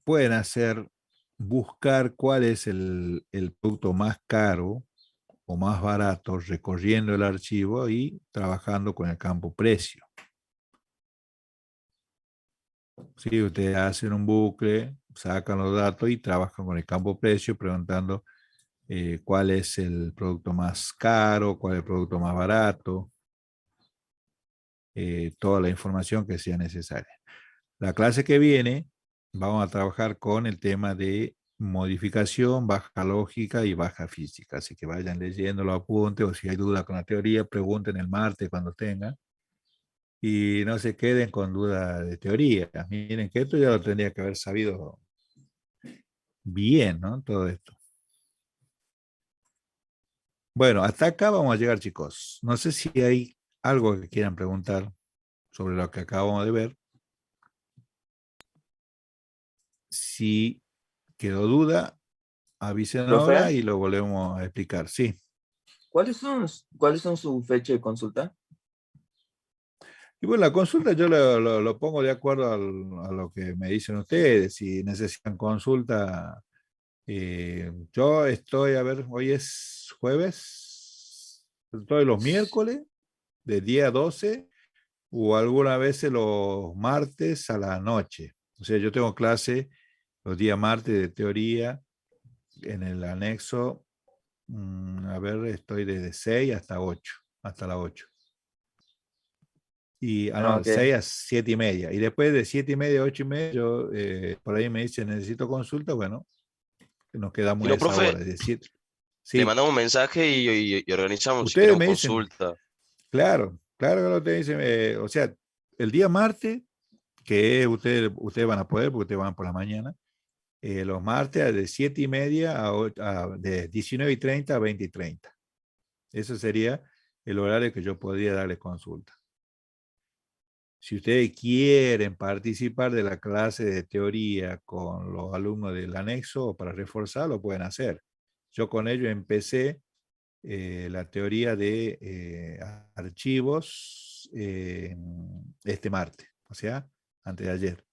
pueden buscar cuál es el producto más caro o más barato recorriendo el archivo y trabajando con el campo precio. Sí, ustedes hacen un bucle, sacan los datos y trabajan con el campo precio preguntando cuál es el producto más caro, cuál es el producto más barato, toda la información que sea necesaria. La clase que viene vamos a trabajar con el tema de modificación, baja lógica y baja física. Así que vayan leyendo los apuntes o si hay duda con la teoría, pregunten el martes cuando tengan. Y no se queden con duda de teoría. Miren que esto ya lo tendría que haber sabido bien, ¿no? Todo esto. Bueno, hasta acá vamos a llegar, chicos. No sé si hay algo que quieran preguntar sobre lo que acabamos de ver. Si quedó duda, avisen ahora Profe, y lo volvemos a explicar. Sí. ¿cuáles son su fecha de consulta? Y bueno, la consulta yo lo pongo de acuerdo a lo que me dicen ustedes. Si necesitan consulta, yo estoy, a ver, hoy es jueves, estoy los miércoles de día 12 o algunas veces los martes a la noche. O sea, yo tengo clase los días martes de teoría en el anexo. A ver, estoy desde 6 hasta 8, hasta las 8. Y no, Ok. 6 a 7 y media. Y después de 7 y media, 8 y media, yo por ahí me dice necesito consulta. Bueno, nos quedamos Si en no, esa hora. profe, Es decir, le sí, mandamos un mensaje y organizamos si ustedes queremos me dicen, consulta. claro, claro que lo te dicen. O sea, el día martes, que ustedes van a poder, porque ustedes van por la mañana, los martes de 7 y media de 19:30 a 20:30. Ese sería el horario que yo podría darle consulta. Si ustedes quieren participar de la clase de teoría con los alumnos del anexo o para reforzar, lo pueden hacer. Yo con ello empecé la teoría de archivos este martes, o sea, antes de ayer.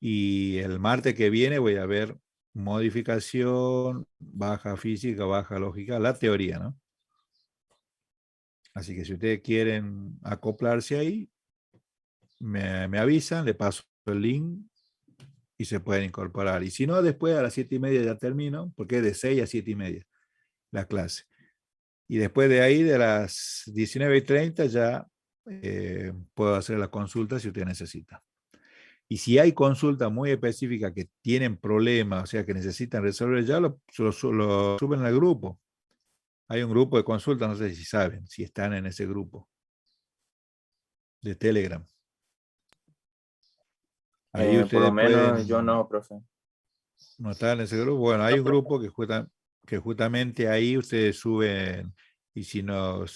Y el martes que viene voy a ver modificación, baja física, baja lógica, la teoría, ¿no? Así que si ustedes quieren acoplarse ahí, me avisan, le paso el link y se pueden incorporar. Y si no, después a las 7:30 ya termino, porque es de 6 a 7:30 la clase. Y después de ahí, de las 19:30, ya puedo hacer la consulta si usted necesita. Y si hay consultas muy específicas que tienen problemas, o sea, que necesitan resolver, ya lo suben al grupo. Hay un grupo de consultas, no sé si saben, si están en ese grupo de Telegram. Ahí Por lo ustedes menos yo pueden, no, profe. no están en ese grupo. Bueno, hay un grupo que justamente ahí ustedes suben y si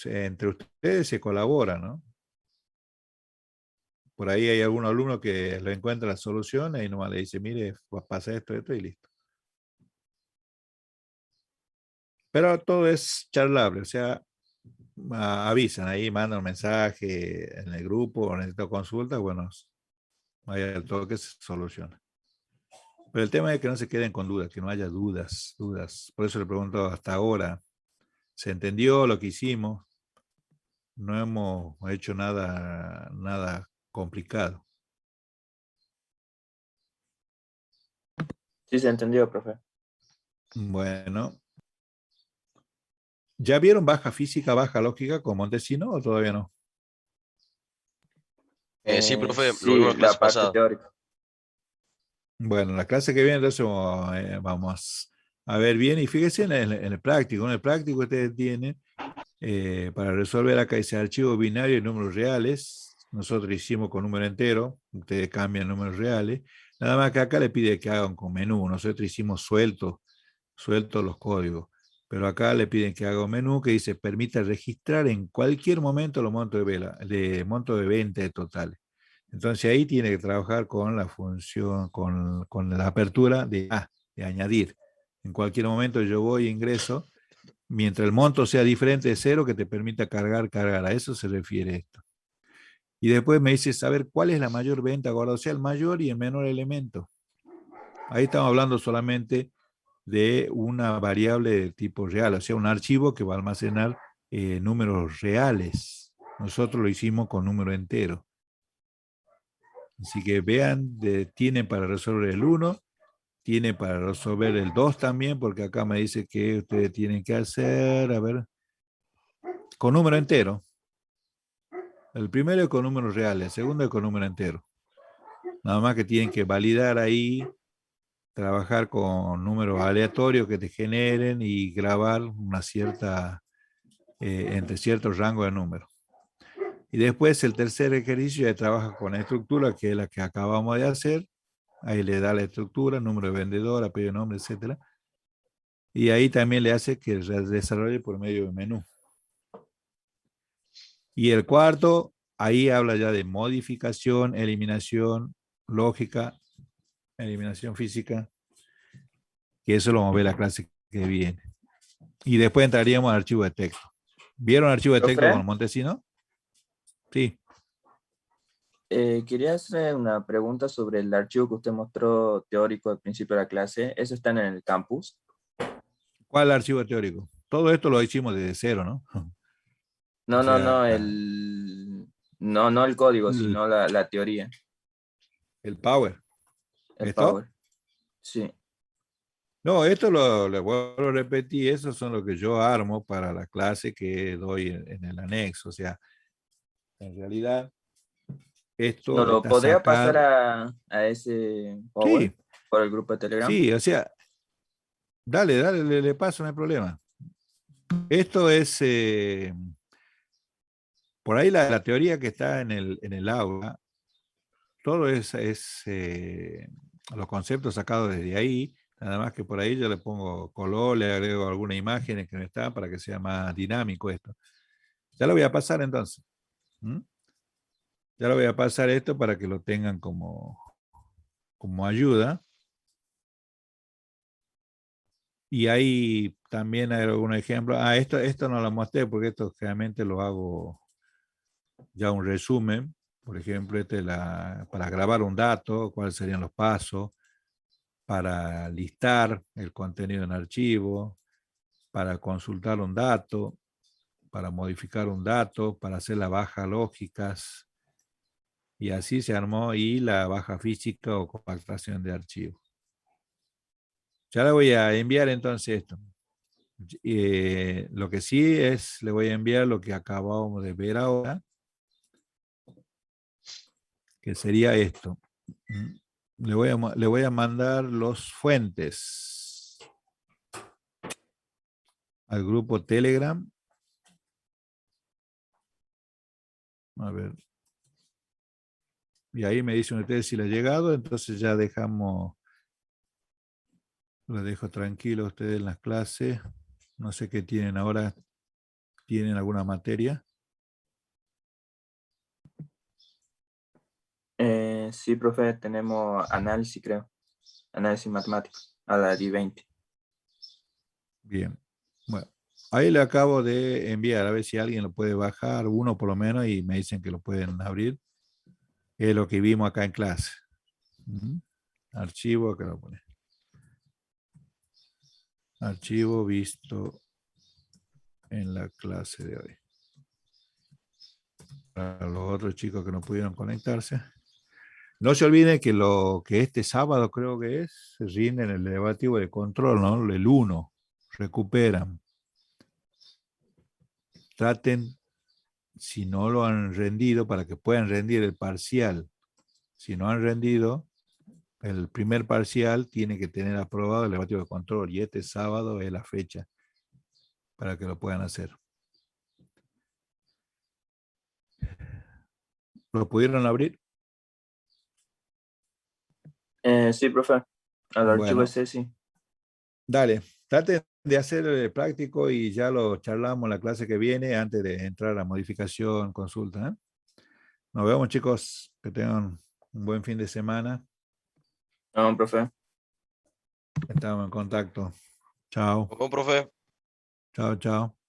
entre ustedes se colaboran, ¿no? Por ahí hay algún alumno que le encuentra la solución y nomás le dice, mire, pasa esto, esto y listo. Pero todo es charlable, o sea, avisan ahí, mandan un mensaje en el grupo, o necesito consulta, bueno, ahí todo que se soluciona. Pero el tema es que no se queden con dudas, que no haya dudas. Por eso le pregunto hasta ahora, ¿se entendió lo que hicimos? No hemos hecho nada complicado. Sí se entendió, profe. Bueno, ¿ya vieron baja física, baja lógica con Montesino o todavía no? Sí, profe, lo Sí, vimos la la clase parte pasada. teórica. Bueno, la clase que viene entonces vamos a ver bien y fíjense en el práctico. En el práctico ustedes tienen para resolver acá ese archivo binario de números reales. Nosotros hicimos con número entero, ustedes cambian números reales. Nada más que acá le pide que hagan con menú. Nosotros hicimos sueltos los códigos. Pero acá le piden que haga un menú que dice permite registrar en cualquier momento los montos monto de venta totales. Entonces ahí tiene que trabajar con la función, con la apertura de añadir. En cualquier momento yo voy e ingreso, mientras el monto sea diferente de cero, que te permita cargar. A eso se refiere esto. Y después me dice saber cuál es la mayor venta guardada, o sea, el mayor y el menor elemento. Ahí estamos hablando solamente de una variable de tipo real, o sea, un archivo que va a almacenar números reales. Nosotros lo hicimos con número entero. Así que vean, tienen para resolver el 1, tiene para resolver el 2 también, porque acá me dice que ustedes tienen que hacer, a ver, con número entero. El primero es con números reales, el segundo es con número entero. Nada más que tienen que validar ahí, trabajar con números aleatorios que te generen y grabar una cierta, entre ciertos rangos de números. Y después el tercer ejercicio ya trabaja con la estructura, que es la que acabamos de hacer. Ahí le da la estructura, número de vendedor, apellido, nombre, etc. Y ahí también le hace que desarrolle por medio de menú. Y el cuarto, ahí habla ya de modificación, eliminación, lógica, eliminación física, que eso lo vamos a ver la clase que viene. Y después entraríamos al archivo de texto. ¿Vieron el archivo de texto ¿Profe? con Montesino? Sí. Quería hacer una pregunta sobre el archivo que usted mostró teórico al principio de la clase. ¿Eso está en el campus? ¿Cuál archivo teórico? Todo esto lo hicimos desde cero, ¿no? No, O no, no, sea, no el código, sino la teoría, el Power. el ¿Esto? Power. Sí. No, esto le vuelvo a repetir, esos son los que yo armo para la clase que doy en el anexo. O sea, en realidad, ¿No esto lo está podría pasar sacado. a ese Power Sí, por el grupo de Telegram? sí, o sea, dale, le paso, no hay problema. Esto es, por ahí la teoría que está en el aula, todo es los conceptos sacados desde ahí, nada más que por ahí yo le pongo color, le agrego alguna imagen que no está para que sea más dinámico esto. Ya lo voy a pasar entonces. ¿Mm? Ya lo voy a pasar esto para que lo tengan como ayuda. Y ahí también hay algún ejemplo. Esto no lo mostré porque esto generalmente lo hago ya un resumen. Por ejemplo, para grabar un dato, cuáles serían los pasos, para listar el contenido en archivo, para consultar un dato, para modificar un dato, para hacer las bajas lógicas. Y así se armó y la baja física o compactación de archivos. Ya le voy a enviar entonces esto. Lo que sí es, le voy a enviar lo que acabamos de ver ahora, que sería esto. Le voy a mandar los fuentes al grupo Telegram. A ver. Y ahí me dicen ustedes si le ha llegado, entonces ya dejamos, lo dejo tranquilo a ustedes en las clases. No sé qué tienen ahora. ¿Tienen alguna materia? Sí, profe, tenemos análisis, creo. Análisis matemático a la D20. Bien. Bueno, ahí le acabo de enviar, a ver si alguien lo puede bajar, uno por lo menos, y me dicen que lo pueden abrir. Es lo que vimos acá en clase. Archivo, acá lo pone. Archivo visto en la clase de hoy. Para los otros chicos que no pudieron conectarse. No se olviden que este sábado creo que es, se rinden el elevativo de control, ¿no? El 1. Recuperan. Traten, si no lo han rendido, para que puedan rendir el parcial. Si no han rendido, el primer parcial tiene que tener aprobado el elevativo de control. Y este sábado es la fecha para que lo puedan hacer. ¿Lo pudieron abrir? Sí, profe. Al archivo Bueno, ese, sí. dale, traten de hacer el práctico y ya lo charlamos en la clase que viene antes de entrar a la modificación, consulta. Nos vemos, chicos. Que tengan un buen fin de semana. No, profe. Estamos en contacto. Chao. Nos vemos, profe. Chao, chao.